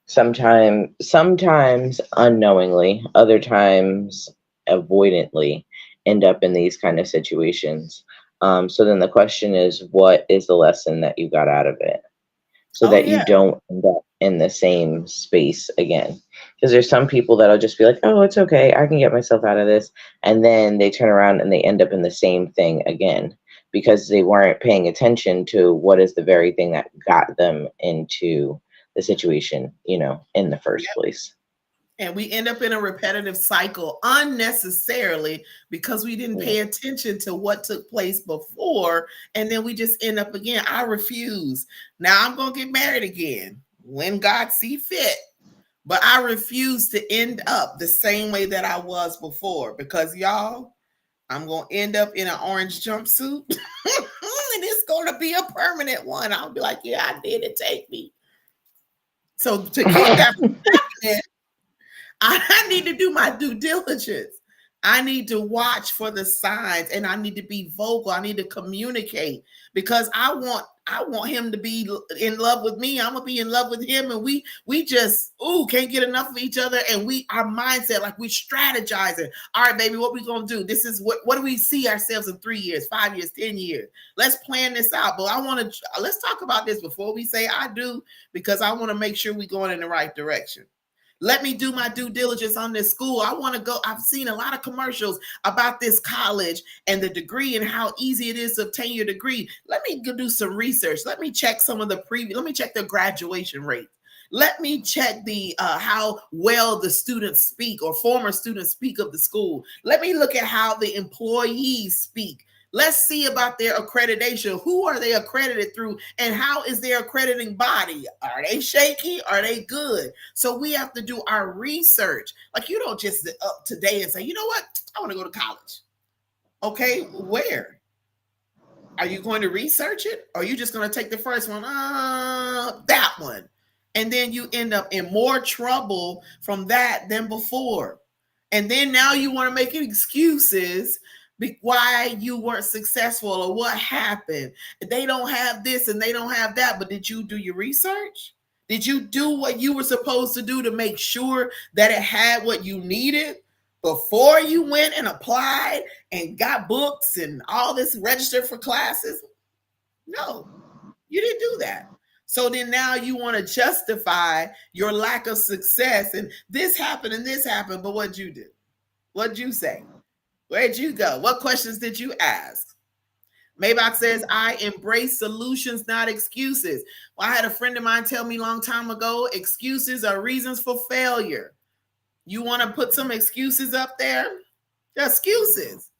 sometimes unknowingly, other times avoidantly end up in these kind of situations. So then the question is, what is the lesson that you got out of it? So that you don't end up in the same space again. Because there's some people that'll just be like, oh, it's okay, I can get myself out of this. And then they turn around and they end up in the same thing again, because they weren't paying attention to what is the very thing that got them into the situation, you know, in the first place. And we end up in a repetitive cycle unnecessarily because we didn't pay attention to what took place before. And then we just end up again. I refuse. Now I'm going to get married again when God see fit. But I refuse to end up the same way that I was before, because y'all, I'm going to end up in an orange jumpsuit and it's going to be a permanent one. I'll be like, yeah, I did it. Take me. So to keep that from happening, I need to do my due diligence. I need to watch for the signs, and I need to be vocal. I need to communicate, because I want him to be in love with me. I'm gonna be in love with him, and we just can't get enough of each other. And our mindset, like, we strategizing. All right, baby, what we gonna do? This is what do we see ourselves in 3 years, 5 years, 10 years? Let's plan this out. But let's talk about this before we say I do, because I want to make sure we're going in the right direction. Let me do my due diligence on this school. I want to go. I've seen a lot of commercials about this college and the degree and how easy it is to obtain your degree. Let me go do some research. Let me check some of the let me check the graduation rate. Let me check the how well the students speak, or former students speak of the school. Let me look at how the employees speak. Let's see about their accreditation. Who are they accredited through, and how is their accrediting body? Are they shaky? Are they good? So we have to do our research. Like, you don't just sit up today and say, you know what? I want to go to college. Okay, where? Are you going to research it? Or are you just going to take the first one? That one. And then you end up in more trouble from that than before. And then now you want to make excuses why you weren't successful or what happened. They don't have this and they don't have that. But did you do your research? Did you do what you were supposed to do to make sure that it had what you needed before you went and applied and got books and all this, registered for classes? No, you didn't do that. So then now you want to justify your lack of success, and this happened and this happened. But what'd you do? What'd you say? Where'd you go? What questions did you ask? Maybach says, I embrace solutions, not excuses. Well, I had a friend of mine tell me a long time ago, excuses are reasons for failure. You want to put some excuses up there? They're excuses.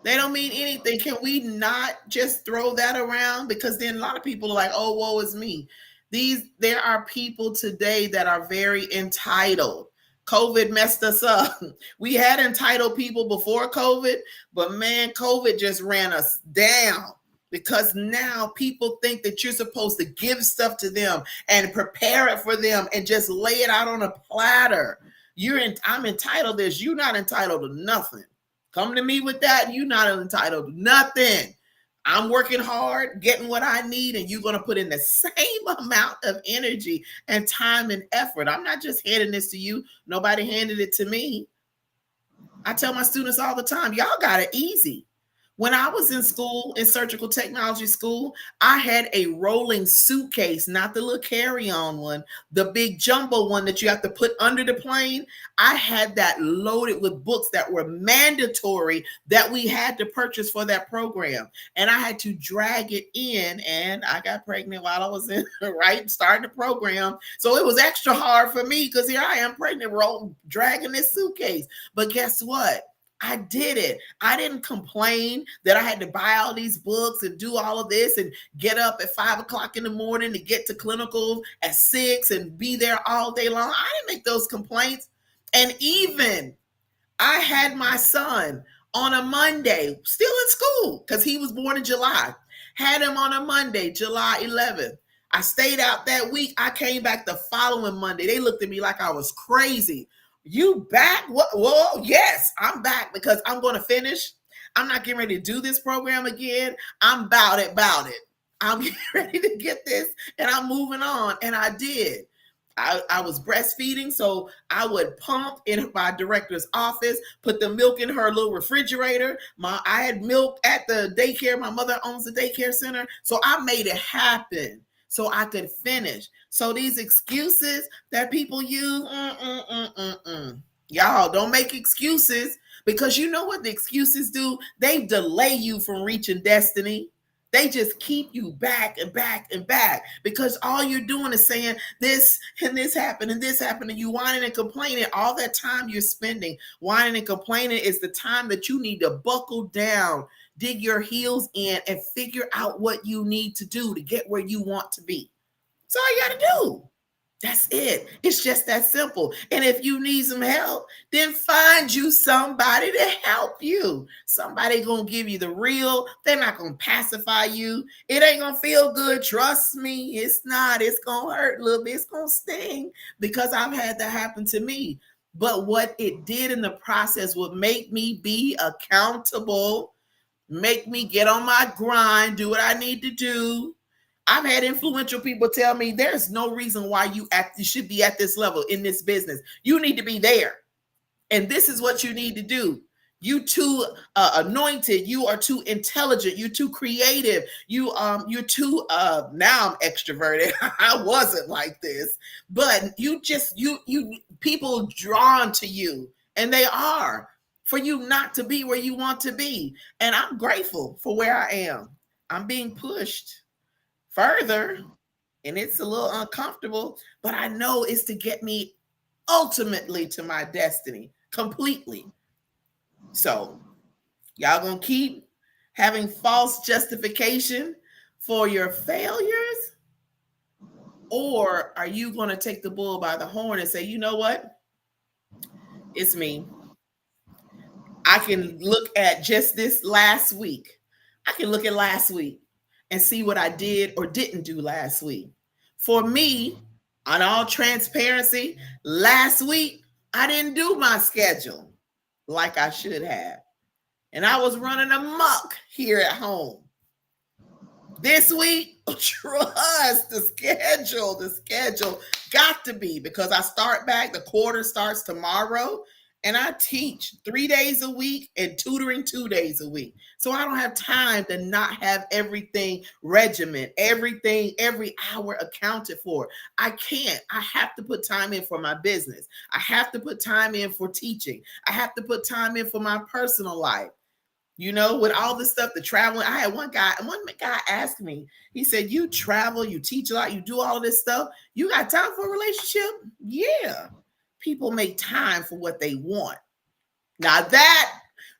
They don't mean anything. Can we not just throw that around? Because then a lot of people are like, oh, woe is me. There are people today that are very entitled. COVID messed us up. We had entitled people before COVID, but man, COVID just ran us down. because now people think that you're supposed to give stuff to them and prepare it for them and just lay it out on a platter. I'm entitled to this. You're not entitled to nothing. Come to me with that. You're not entitled to nothing. I'm working hard, getting what I need, and you're going to put in the same amount of energy and time and effort. I'm not just handing this to you. Nobody handed it to me. I tell my students all the time, y'all got it easy. When I was in school, in surgical technology school, I had a rolling suitcase, not the little carry-on one, the big jumbo one that you have to put under the plane. I had that loaded with books that were mandatory that we had to purchase for that program. And I had to drag it in, and I got pregnant while I was in, starting the program. So it was extra hard for me because here I am pregnant, dragging this suitcase. But guess what? I did it. I didn't complain that I had to buy all these books and do all of this and get up at 5 o'clock in the morning to get to clinical at 6 and be there all day long. I didn't make those complaints. And even I had my son on a Monday, still in school because he was born in July. Had him on a Monday, July 11th. I stayed out that week. I came back the following Monday. They looked at me like I was crazy. You back? What? Whoa, yes, I'm back because I'm going to finish. I'm not getting ready to do this program again. I'm about it. I'm getting ready to get this and I'm moving on. And I did. I was breastfeeding, so I would pump in my director's office, put the milk in her little refrigerator. I had milk at the daycare. My mother owns the daycare center. So I made it happen so I could finish. So these excuses that people use, y'all don't make excuses, because you know what the excuses do? They delay you from reaching destiny. They just keep you back and back and back, because all you're doing is saying this and this happened and this happened, and you whining and complaining. All that time you're spending whining and complaining is the time that you need to buckle down, dig your heels in, and figure out what you need to do to get where you want to be. That's all you got to do. That's it. It's just that simple. And if you need some help, then find you somebody to help you. Somebody going to give you the real. They're not going to pacify you. It ain't going to feel good. Trust me. It's not. It's going to hurt a little bit. It's going to sting, because I've had that happen to me. But what it did in the process would make me be accountable, make me get on my grind, do what I need to do. I've had influential people tell me there's no reason why you should be at this level in this business. You need to be there. And this is what you need to do. You too anointed. You are too intelligent. You're too creative. You're too, now I'm extroverted. I wasn't like this, but you people drawn to you, and they are, for you not to be where you want to be. And I'm grateful for where I am. I'm being pushed further, and it's a little uncomfortable, but I know it's to get me ultimately to my destiny completely. So y'all gonna keep having false justification for your failures, or are you gonna take the bull by the horn and say, you know what, it's me. I can look at just this last week. I can look at last week and see what I did or didn't do last week. For me, on all transparency, last week, I didn't do my schedule like I should have. And I was running amok here at home. This week, trust the schedule got to be, because I start back, the quarter starts tomorrow. And I teach 3 days a week and tutoring 2 days a week. So I don't have time to not have everything regimented, everything, every hour accounted for. I can't. I have to put time in for my business. I have to put time in for teaching. I have to put time in for my personal life. You know, with all this stuff, the traveling. I had one guy asked me, he said, you travel, you teach a lot, you do all of this stuff. You got time for a relationship? Yeah. People make time for what they want. Now that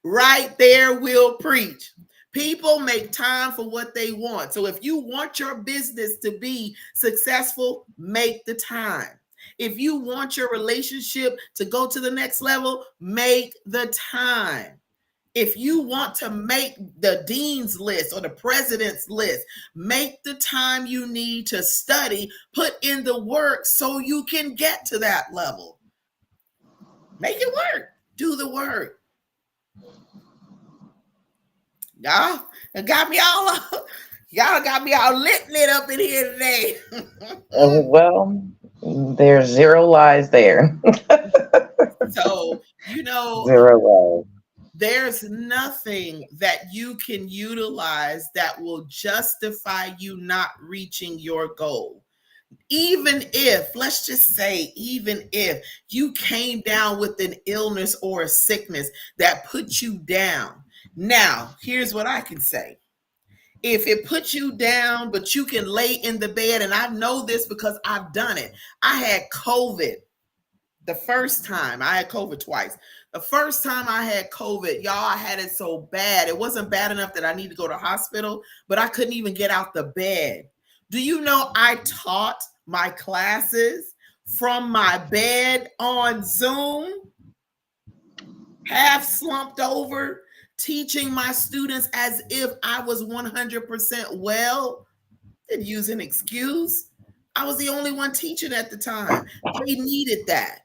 right there will preach. People make time for what they want. So if you want your business to be successful, make the time. If you want your relationship to go to the next level, make the time. If you want to make the dean's list or the president's list, make the time you need to study, put in the work so you can get to that level. Make it work. Do the work. Y'all got me all y'all got me all lit up in here today. Well, there's zero lies there. So, Zero lies. there's nothing that you can utilize that will justify you not reaching your goal. Even if, let's just say, even if you came down with an illness or a sickness that put you down. Now, here's what I can say. If it puts you down, but you can lay in the bed, and I know this because I've done it. I had COVID the first time. I had COVID twice. The first time I had COVID, y'all, I had it so bad. It wasn't bad enough that I need to go to hospital, but I couldn't even get out the bed. Do you know I taught my classes from my bed on Zoom, half slumped over, teaching my students as if I was 100% well? Didn't use an excuse. I was the only one teaching at the time. They needed that.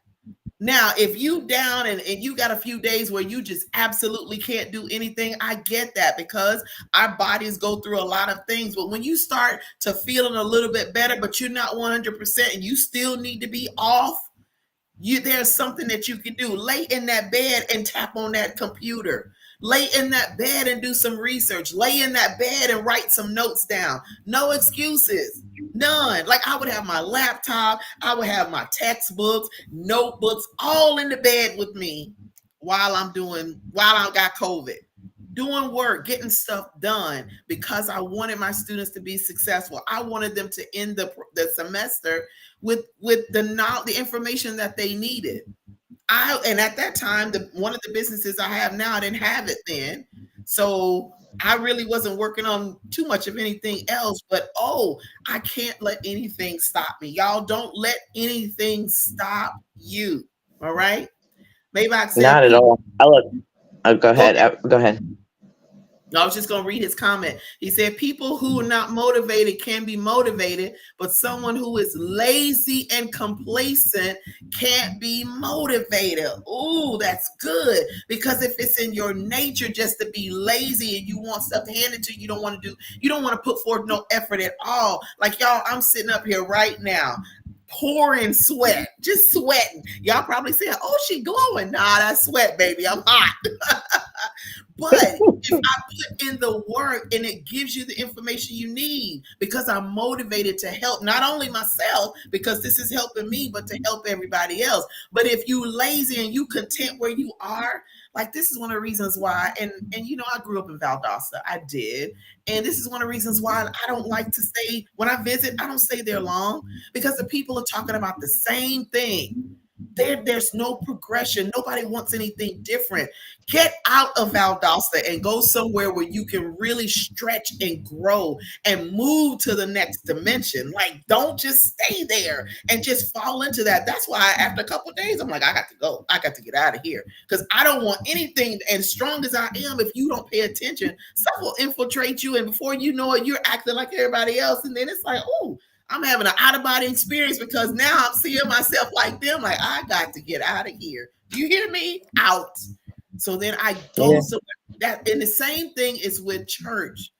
Now, if you down and you got a few days where you just absolutely can't do anything, I get that because our bodies go through a lot of things. But when you start to feeling a little bit better, but you're not 100% and you still need to be off, there's something that you can do. Lay in that bed and tap on that computer. Lay in that bed and do some research. Lay in that bed and write some notes down. No excuses. None. Like I would have my laptop, I would have my textbooks, notebooks, all in the bed with me while I got COVID. Doing work, getting stuff done because I wanted my students to be successful. I wanted them to end the semester with the information that they needed. And at that time, one of the businesses I have now, I didn't have it then. So I really wasn't working on too much of anything else, but I can't let anything stop me. Y'all don't let anything stop you. All right. Maybe I said Not at all. Go ahead. Go ahead. I was just going to read his comment. He said, people who are not motivated can be motivated, but someone who is lazy and complacent can't be motivated. Ooh, that's good. Because if it's in your nature just to be lazy and you want stuff handed to you, you don't want to put forth no effort at all. Like y'all, I'm sitting up here right now, pouring sweat, just sweating. Y'all probably saying, oh, she glowing. Nah, that's sweat, baby. I'm hot. But if I put in the work and it gives you the information you need because I'm motivated to help not only myself because this is helping me, but to help everybody else. But if you lazy and you content where you are, like this is one of the reasons why, and I grew up in Valdosta. I did. And this is one of the reasons why I don't like to stay, when I visit, I don't stay there long because the people are talking about the same thing. There's no progression. Nobody wants anything different. Get out of Valdosta and go somewhere where you can really stretch and grow and move to the next dimension. Like, don't just stay there and just fall into that. That's why after a couple of days, I'm like, I got to go. I got to get out of here because I don't want anything. And strong as I am, if you don't pay attention, stuff will infiltrate you. And before you know it, you're acting like everybody else. And then it's like, oh, I'm having an out-of-body experience because now I'm seeing myself like them. Like, I got to get out of here. Do you hear me? Out. So then I go somewhere. That, and the same thing is with church.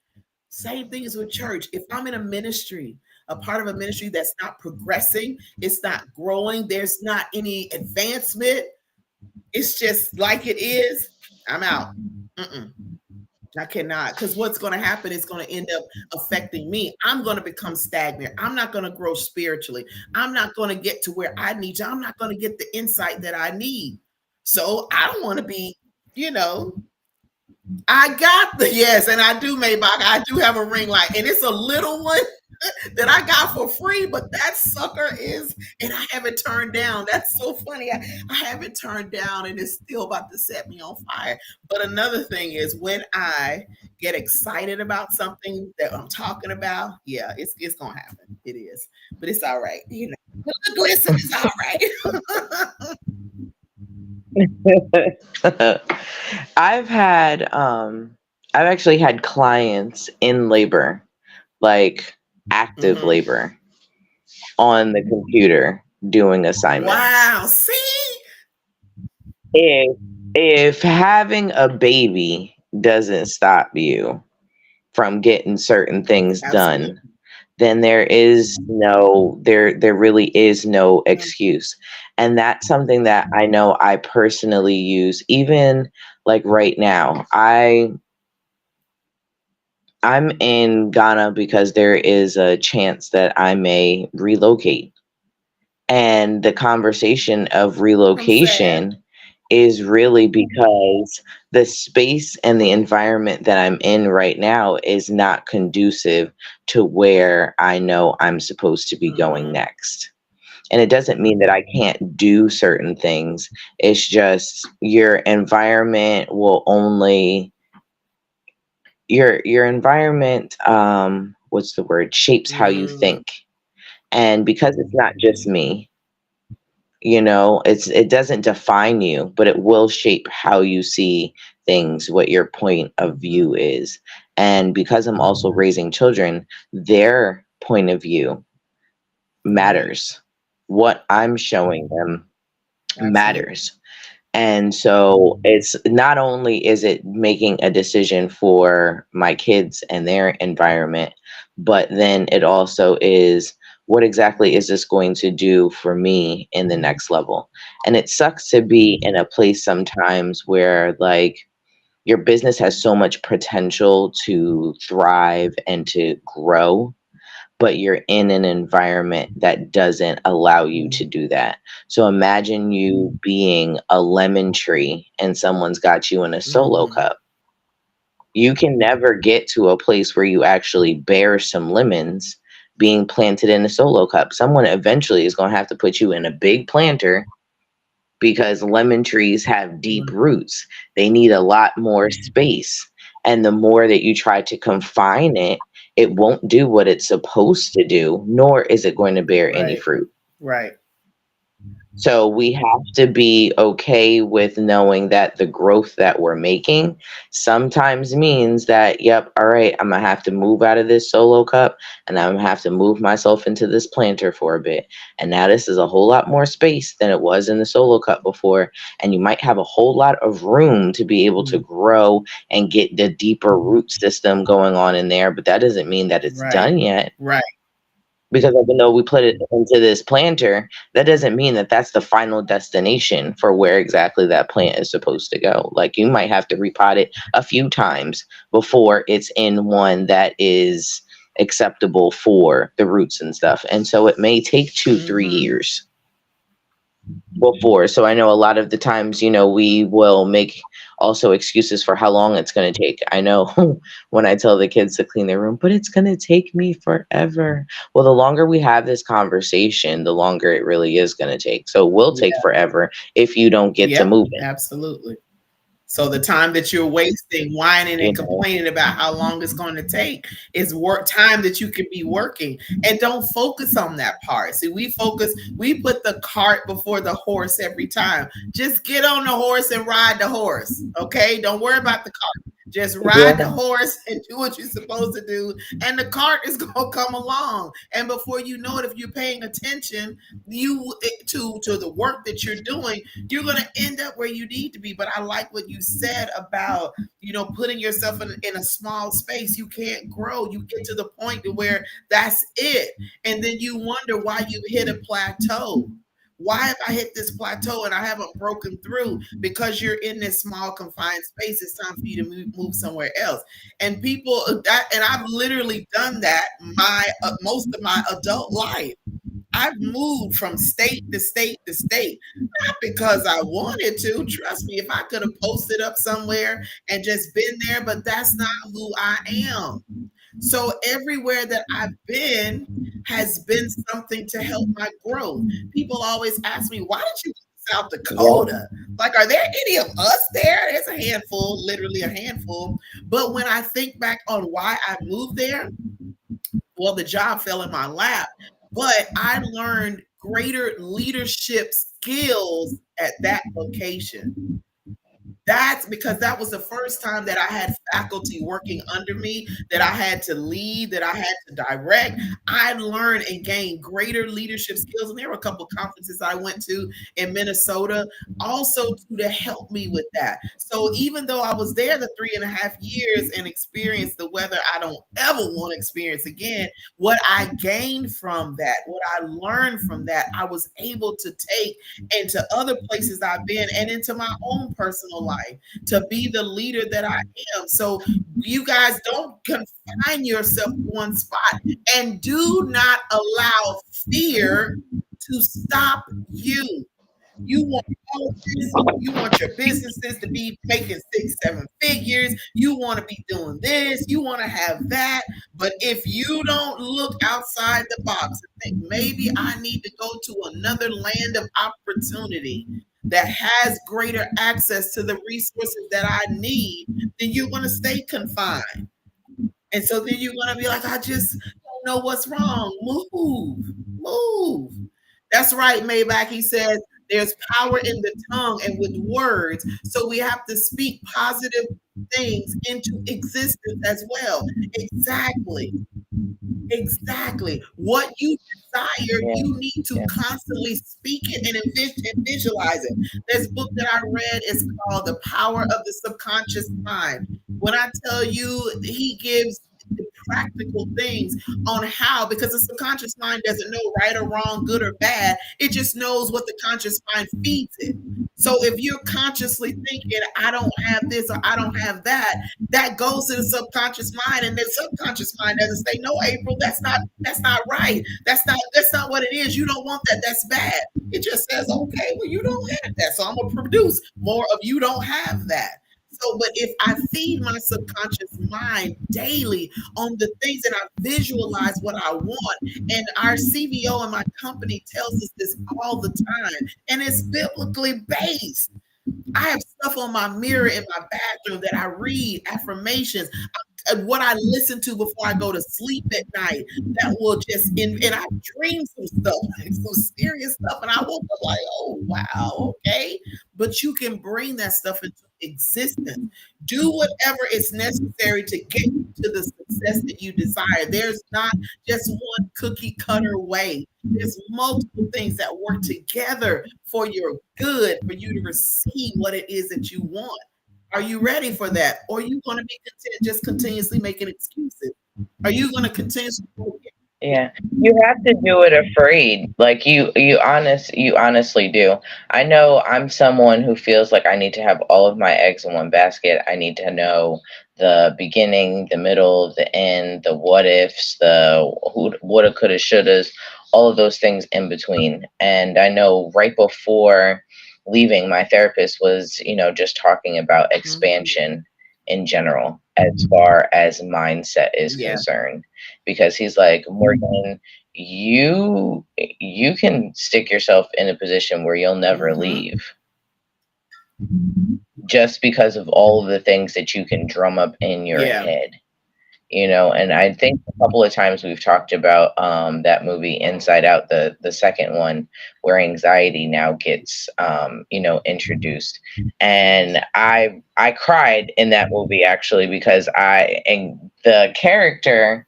Same thing is with church. If I'm in a ministry, a part of a ministry that's not progressing, it's not growing, there's not any advancement, it's just like it is, I'm out. I cannot, because what's going to happen is going to end up affecting me. I'm going to become stagnant. I'm not going to grow spiritually. I'm not going to get to where I need to. I'm not going to get the insight that I need. So I don't want to be, I got yes, and I do, Maybach. I do have a ring light, and it's a little one that I got for free, but that sucker is, and I haven't turned down. That's so funny. I haven't turned down, and it's still about to set me on fire. But another thing is when I get excited about something that I'm talking about, yeah, it's gonna happen. It is, but it's all right. The glisten is all right. I've had I've actually had clients in labor, like active Mm-hmm. labor on the computer doing assignments. Wow. See? If if having a baby doesn't stop you from getting certain things Absolutely. done, then there really is no excuse. And that's something that I know I personally use even like right now. I'm in Ghana because there is a chance that I may relocate. And the conversation of I'm sad. relocation is really because the space and the environment that I'm in right now is not conducive to where I know I'm supposed to be going Mm-hmm. next. And it doesn't mean that I can't do certain things. It's just your environment will only your environment what's the word, shapes how you Mm, think. And because it's not just me, it doesn't define you, but it will shape how you see things, what your point of mhm. view is. And because I'm also raising children, their point of view Right. matters. What I'm showing them Absolutely. matters. And so it's not only is it making a decision for my kids and their environment, but then it also is, what exactly is this going to do for me in the next level? And it sucks to be in a place sometimes where like your business has so much potential to thrive and to grow, but you're in an environment that doesn't allow you to do that. So imagine you being a lemon tree and someone's got you in a solo Mm, cup. You can never get to a place where you actually bear some lemons being planted in a solo cup. Someone eventually is going to have to put you in a big planter because lemon trees have deep mm, roots. They need a lot more space. And the more that you try to confine it, it won't do what it's supposed to do, nor is it going to bear any right. fruit. Right. So we have to be okay with knowing that the growth that we're making sometimes means that, yep, all right, I'm gonna have to move out of this solo cup and I'm gonna have to move myself into this planter for a bit. And now this is a whole lot more space than it was in the solo cup before. And you might have a whole lot of room to be able to Mm, grow and get the deeper root system going on in there. But that doesn't mean that it's right. done yet, Right. because even though we put it into this planter, that doesn't mean that that's the final destination for where exactly that plant is supposed to go. Like you might have to repot it a few times before it's in one that is acceptable for the roots and stuff. And so it may take 2-3 Mm-hmm. years before. So I know a lot of the times, we will make also excuses for how long it's going to take. I know when I tell the kids to clean their room, but it's going to take me forever. Well, the longer we have this conversation, the longer it really is going to take. So it will take Yeah. forever if you don't get to Yep. moving, Absolutely. So the time that you're wasting whining you and know. complaining about how long it's going to take is work time that you could be working. And don't focus on that part. See, we put the cart before the horse every time. Just get on the horse and ride the horse. Okay. Don't worry about the cart. Just ride the Yeah. horse and do what you're supposed to do. And the cart is gonna come along. And before you know it, if you're paying attention, to the work that you're doing, you're going to end up where you need to be. But I like what you said about, putting yourself in a small space. You can't grow. You get to the point to where that's it. And then you wonder why you hit a plateau. Why have I hit this plateau and I haven't broken through? Because you're in this small confined space. It's time for you to move somewhere else. And and I've literally done that my most of my adult life. I've moved from state to state to state, not because I wanted to. Trust me, if I could have posted up somewhere and just been there, but that's not who I am. So everywhere that I've been has been something to help my growth. People always ask me, why did you go to South Yeah. Dakota? Like, are there any of us there? There's a handful, literally a handful. But when I think back on why I moved there, well, the job fell in my lap, but I learned greater leadership skills at that location. That's because that was the first time that I had faculty working under me, that I had to lead, that I had to direct. I learned and gained greater leadership skills. And there were a couple of conferences I went to in Minnesota also to help me with that. So even though I was there the 3.5 years and experienced the weather I don't ever want to experience again, what I gained from that, what I learned from that, I was able to take into other places I've been and into my own personal life to be the leader that I am. So you guys don't confine yourself to one spot, and do not allow fear to stop you. You want all this. You want your businesses to be making 6, 7 figures. You want to be doing this. You want to have that. But if you don't look outside the box and think, maybe I need to go to another land of opportunity that has greater access to the resources that I need, then you're going to stay confined. And so then you're going to be like, I just don't know what's wrong. Move. That's right, Maybach. He says there's power in the tongue and with words. So we have to speak positive things into existence as well. Exactly. What you desire, you need to constantly speak it and visualize it. This book that I read is called The Power of the Subconscious Mind. When I tell you, he gives the practical things on how, because the subconscious mind doesn't know right or wrong, good or bad. It just knows what the conscious mind feeds it. So if you're consciously thinking, I don't have this or I don't have that, that goes to the subconscious mind, and the subconscious mind doesn't say, no, April, that's not right. That's not what it is. You don't want that. That's bad. It just says, okay, well, you don't have that. So I'm gonna produce more of you don't have that. So, but if I feed my subconscious mind daily on the things that I visualize what I want, and our CVO in my company tells us this all the time, and it's biblically based. I have stuff on my mirror in my bathroom that I read, affirmations, what I listen to before I go to sleep at night, that will just, and I dream some stuff, some serious stuff, and I woke up like, oh, wow, okay. But you can bring that stuff into existence. Do whatever is necessary to get you to the success that you desire. There's not just one cookie cutter way. There's multiple things that work together for your good, for you to receive what it is that you want. Are you ready for that? Or are you going to be content just continuously making excuses? Are you going to continuously? Yeah, you have to do it afraid. Like you honestly do. I know I'm someone who feels like I need to have all of my eggs in one basket. I need to know the beginning, the middle, the end, the what ifs, the who, woulda, coulda, shouldas, all of those things in between. And I know right before leaving, my therapist was, just talking about expansion in general as far as mindset is concerned, because he's like, Morgan, you can stick yourself in a position where you'll never leave, just because of all of the things that you can drum up in your head. And I think a couple of times we've talked about that movie Inside Out, the second one, where anxiety now gets introduced. And I cried in that movie, actually, because the character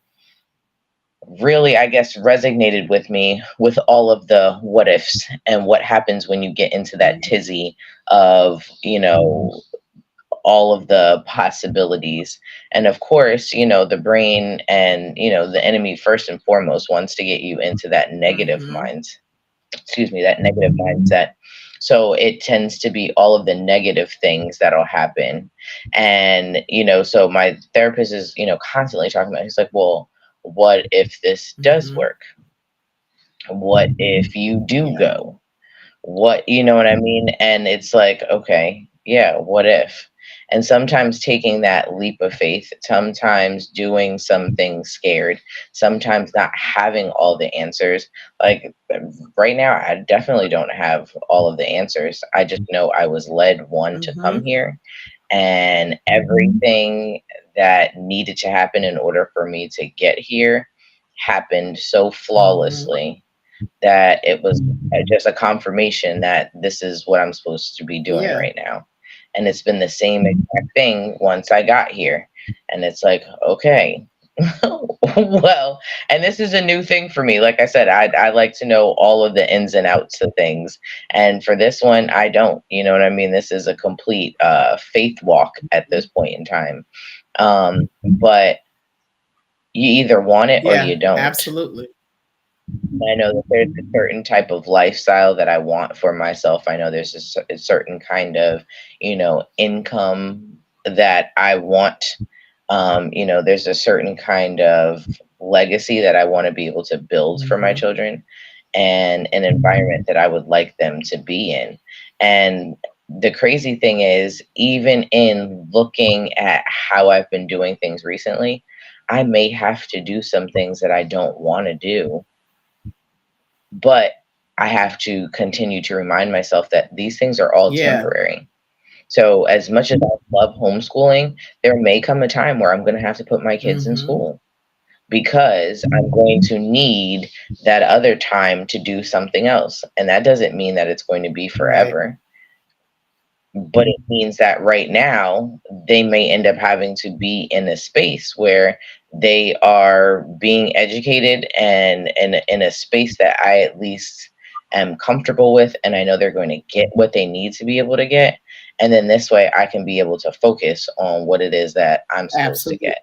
really, I guess, resonated with me with all of the what ifs and what happens when you get into that tizzy of all of the possibilities. And of course, the brain and, the enemy first and foremost wants to get you into that negative that negative mindset. So it tends to be all of the negative things that'll happen. And, so my therapist is, constantly talking about, he's like, well, what if this does work? What if you do go? What, you know what I mean? And it's like, okay, yeah, what if? And sometimes taking that leap of faith, sometimes doing something scared, sometimes not having all the answers. Like right now, I definitely don't have all of the answers. I just know I was led to come here, and everything that needed to happen in order for me to get here happened so flawlessly that it was just a confirmation that this is what I'm supposed to be doing Yeah. right now. And it's been the same exact thing once I got here. And it's like, okay, well, and this is a new thing for me. Like I said, I like to know all of the ins and outs of things. And for this one, I don't. You know what I mean? This is a complete faith walk at this point in time. But you either want it or Yeah, you don't. absolutely. I know that there's a certain type of lifestyle that I want for myself. I know there's a certain kind of, income that I want. There's a certain kind of legacy that I want to be able to build for my children, and an environment that I would like them to be in. And the crazy thing is, even in looking at how I've been doing things recently, I may have to do some things that I don't want to do, but I have to continue to remind myself that these things are all Yeah. temporary. So as much as I love homeschooling, there may come a time where I'm going to have to put my kids in school, because I'm going to need that other time to do something else. And that doesn't mean that it's going to be Right. forever, but it means that right now they may end up having to be in a space where they are being educated, and in a space that I at least am comfortable with, and I know they're going to get what they need to be able to get. And then this way I can be able to focus on what it is that I'm supposed to Absolutely. get.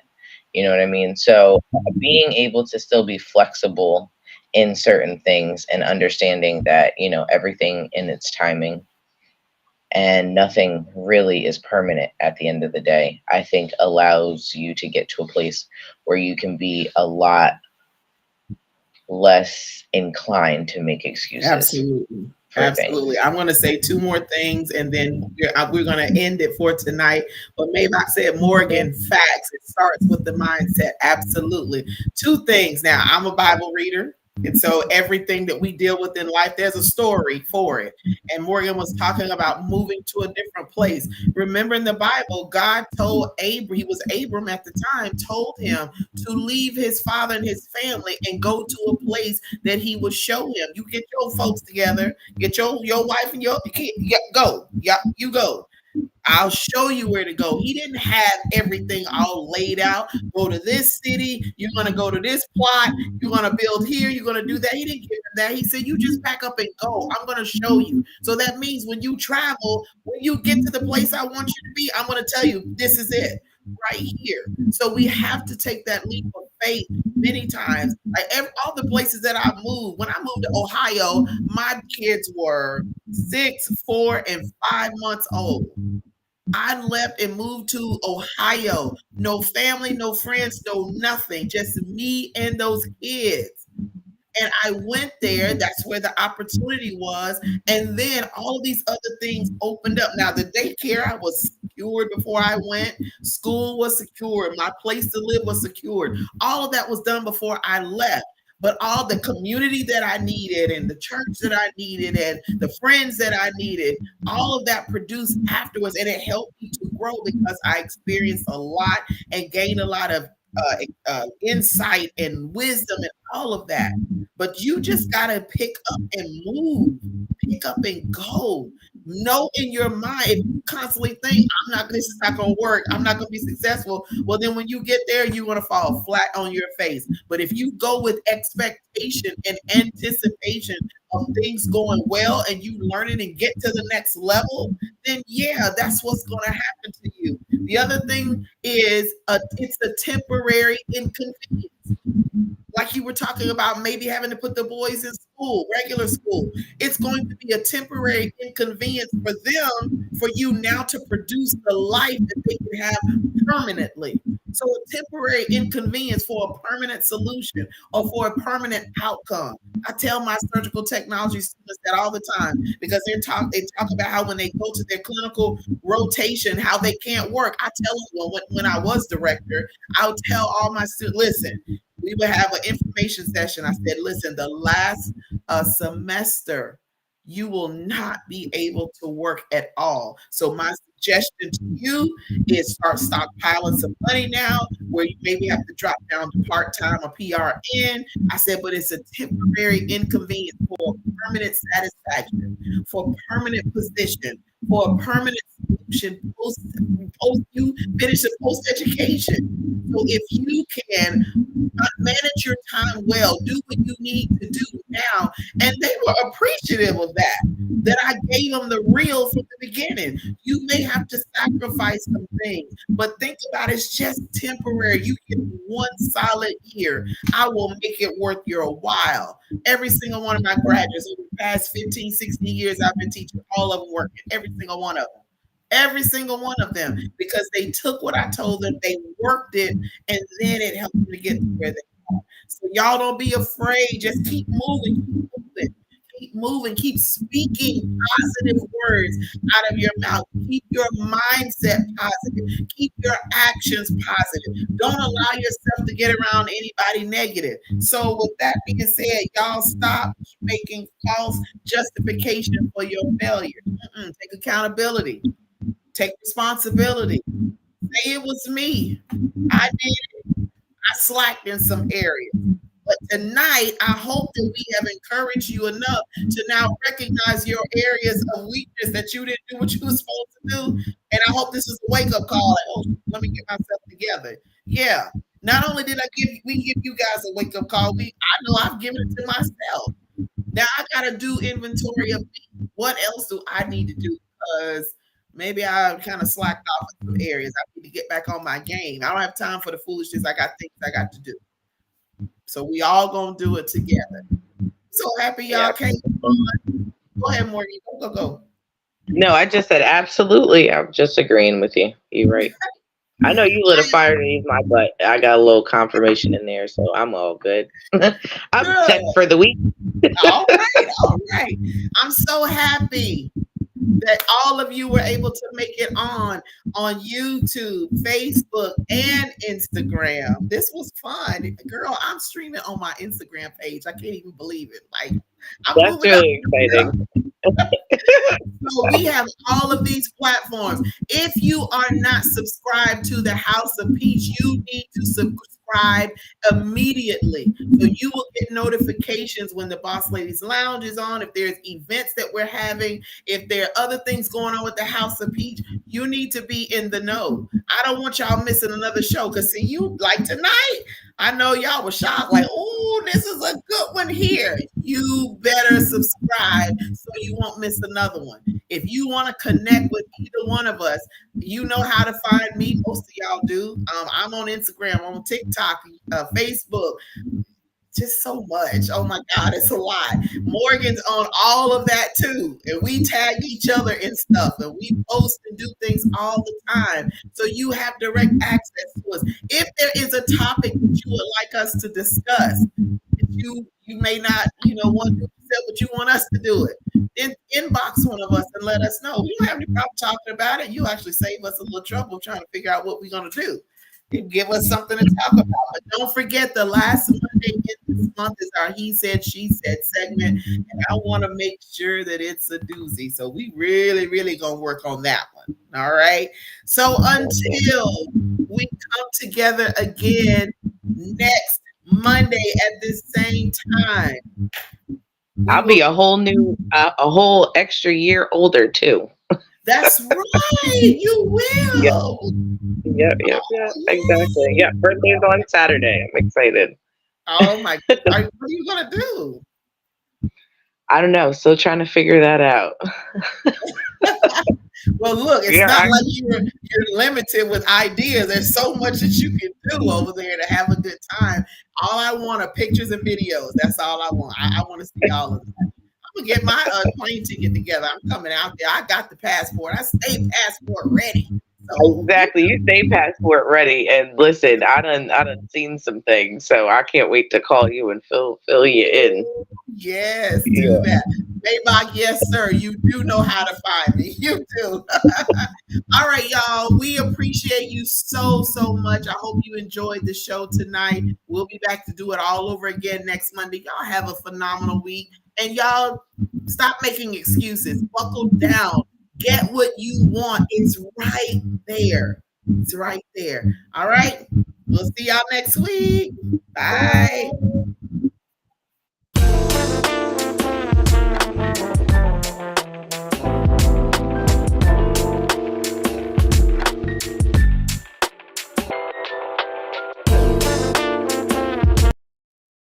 You know what I mean? So being able to still be flexible in certain things, and understanding that, everything in its timing, and nothing really is permanent at the end of the day, I think allows you to get to a place where you can be a lot less inclined to make excuses Absolutely. for Absolutely. things. I'm going to say two more things, and then we're going to end it for tonight. But Maybach said, Morgan, facts. It starts with the mindset. Absolutely. Two things. Now, I'm a Bible reader. And so everything that we deal with in life, there's a story for it. And Morgan was talking about moving to a different place. Remember, in the Bible, God told Abram, he was Abram at the time, told him to leave his father and his family and go to a place that he would show him. You get your folks together, get your wife and your kid, go. Yeah, you go. I'll show you where to go. He didn't have everything all laid out. Go to this city. You're going to go to this plot. You're going to build here. You're going to do that. He didn't give him that. He said, you just pack up and go. I'm going to show you. So that means when you travel, when you get to the place I want you to be, I'm going to tell you, this is it right here. So we have to take that leap of faith many times. Like all the places that I moved, when I moved to Ohio, my kids were 6, 4, and 5 months old. I left and moved to Ohio. No family, no friends, no nothing. Just me and those kids. And I went there. That's where the opportunity was. And then all of these other things opened up. Now, the daycare, I was secured before I went. School was secured. My place to live was secured. All of that was done before I left. But all the community that I needed, and the church that I needed, and the friends that I needed, all of that produced afterwards. And it helped me to grow, because I experienced a lot and gained a lot of insight and wisdom and all of that. But you just got to pick up and move, pick up and go. Know in your mind, if you constantly think, this is not going to work, I'm not going to be successful, well, then when you get there, you're going to fall flat on your face. But if you go with expectation and anticipation of things going well, and you learning and get to the next level, then yeah, that's what's going to happen to you. The other thing is, it's a temporary inconvenience. Like you were talking about, maybe having to put the boys in school, regular school. It's going to be a temporary inconvenience for them, for you now to produce the life that they can have permanently. So a temporary inconvenience for a permanent solution, or for a permanent outcome. I tell my surgical technology students that all the time, because they talk about how when they go to their clinical rotation, how they can't work. I tell them, when I was director, I would tell all my students, listen, we would have an information session. I said, listen, the last semester, you will not be able to work at all. So my suggestion to you is start stockpiling some money now, where you maybe have to drop down to part-time or PRN. I said, but it's a temporary inconvenience for permanent satisfaction, for permanent position, for a permanent solution post you finish a post-education. So if you can manage your time well, do what you need to do now. And they were appreciative of that I gave them the real from the beginning. You may have to sacrifice some things, but think about it, it's just temporary. You get one solid year. I will make it worth your while. Every single one of my graduates over the past 15, 16 years I've been teaching, all of them working, every single one of them. Every single one of them, because they took what I told them, they worked it, and then it helped them to get to where they are. So y'all don't be afraid. Just keep moving, keep moving, keep speaking positive words out of your mouth. Keep your mindset positive. Keep your actions positive. Don't allow yourself to get around anybody negative. So with that being said, y'all stop making false justification for your failure. Take accountability. Take responsibility. Say it was me. I did it. I slacked in some areas. But tonight, I hope that we have encouraged you enough to now recognize your areas of weakness, that you didn't do what you were supposed to do. And I hope this is a wake-up call. Like, oh, let me get myself together. Yeah. Not only did we give you guys a wake-up call, I know I've given it to myself. Now I got to do inventory of me. What else do I need to do? Because maybe I kind of slacked off in some areas. I need to get back on my game. I don't have time for the foolishness. I got things I got to do. So we all gonna do it together. So happy y'all came on. Go ahead, Morgan. Go. No, I just said absolutely. I'm just agreeing with you. You're right. I know you lit a fire underneath my butt. I got a little confirmation in there, so I'm all good. I'm set for the week. All right. I'm so happy that all of you were able to make it on YouTube, Facebook, and Instagram. This was fun. Girl, I'm streaming on my Instagram page. I can't even believe it. Like, that's really exciting. So we have all of these platforms. If you are not subscribed to the House of Peach, you need to subscribe immediately. So you will get notifications when the Boss Ladies Lounge is on, if there's events that we're having, if there are other things going on with the House of Peach, you need to be in the know. I don't want y'all missing another show, because see, you like tonight, I know y'all were shocked, like, oh, this is a good one here. You better subscribe so you won't miss another one. If you want to connect with either one of us, you know how to find me. Most of y'all do. I'm on Instagram, on TikTok, Facebook. Just so much. Oh my God, it's a lot. Morgan's on all of that too. And we tag each other in stuff, and we post and do things all the time. So you have direct access to us. If there is a topic that you would like us to discuss, you may not, want to say what you want us to do it, then inbox one of us and let us know. We don't have any problem talking about it. You actually save us a little trouble trying to figure out what we're going to do. Give us something to talk about. But don't forget, the last Monday in this month is our He Said, She Said segment. And I want to make sure that it's a doozy. So we really, really going to work on that one. All right. So until we come together again next Monday at this same time, I'll be a whole extra year older too. That's right. You will. Yep, exactly. Yeah, birthday's on Saturday. I'm excited. Oh my God. What are you gonna do? I don't know. Still trying to figure that out. Well, look, it's not like you're limited with ideas. There's so much that you can do over there to have a good time. All I want are pictures and videos. That's all I want. I want to see all of that. I'm gonna get my plane ticket together. I'm coming out there. I got the passport. I stay passport ready. So, exactly. You stay passport ready. And listen, I done seen some things, so I can't wait to call you and fill you in. Yes, do that. Maybach, yes, sir. You do know how to find me. You do. All right, y'all. We appreciate you so much. I hope you enjoyed the show tonight. We'll be back to do it all over again next Monday. Y'all have a phenomenal week. And y'all stop making excuses. Buckle down. Get what you want. It's right there. It's right there. All right. We'll see y'all next week. Bye.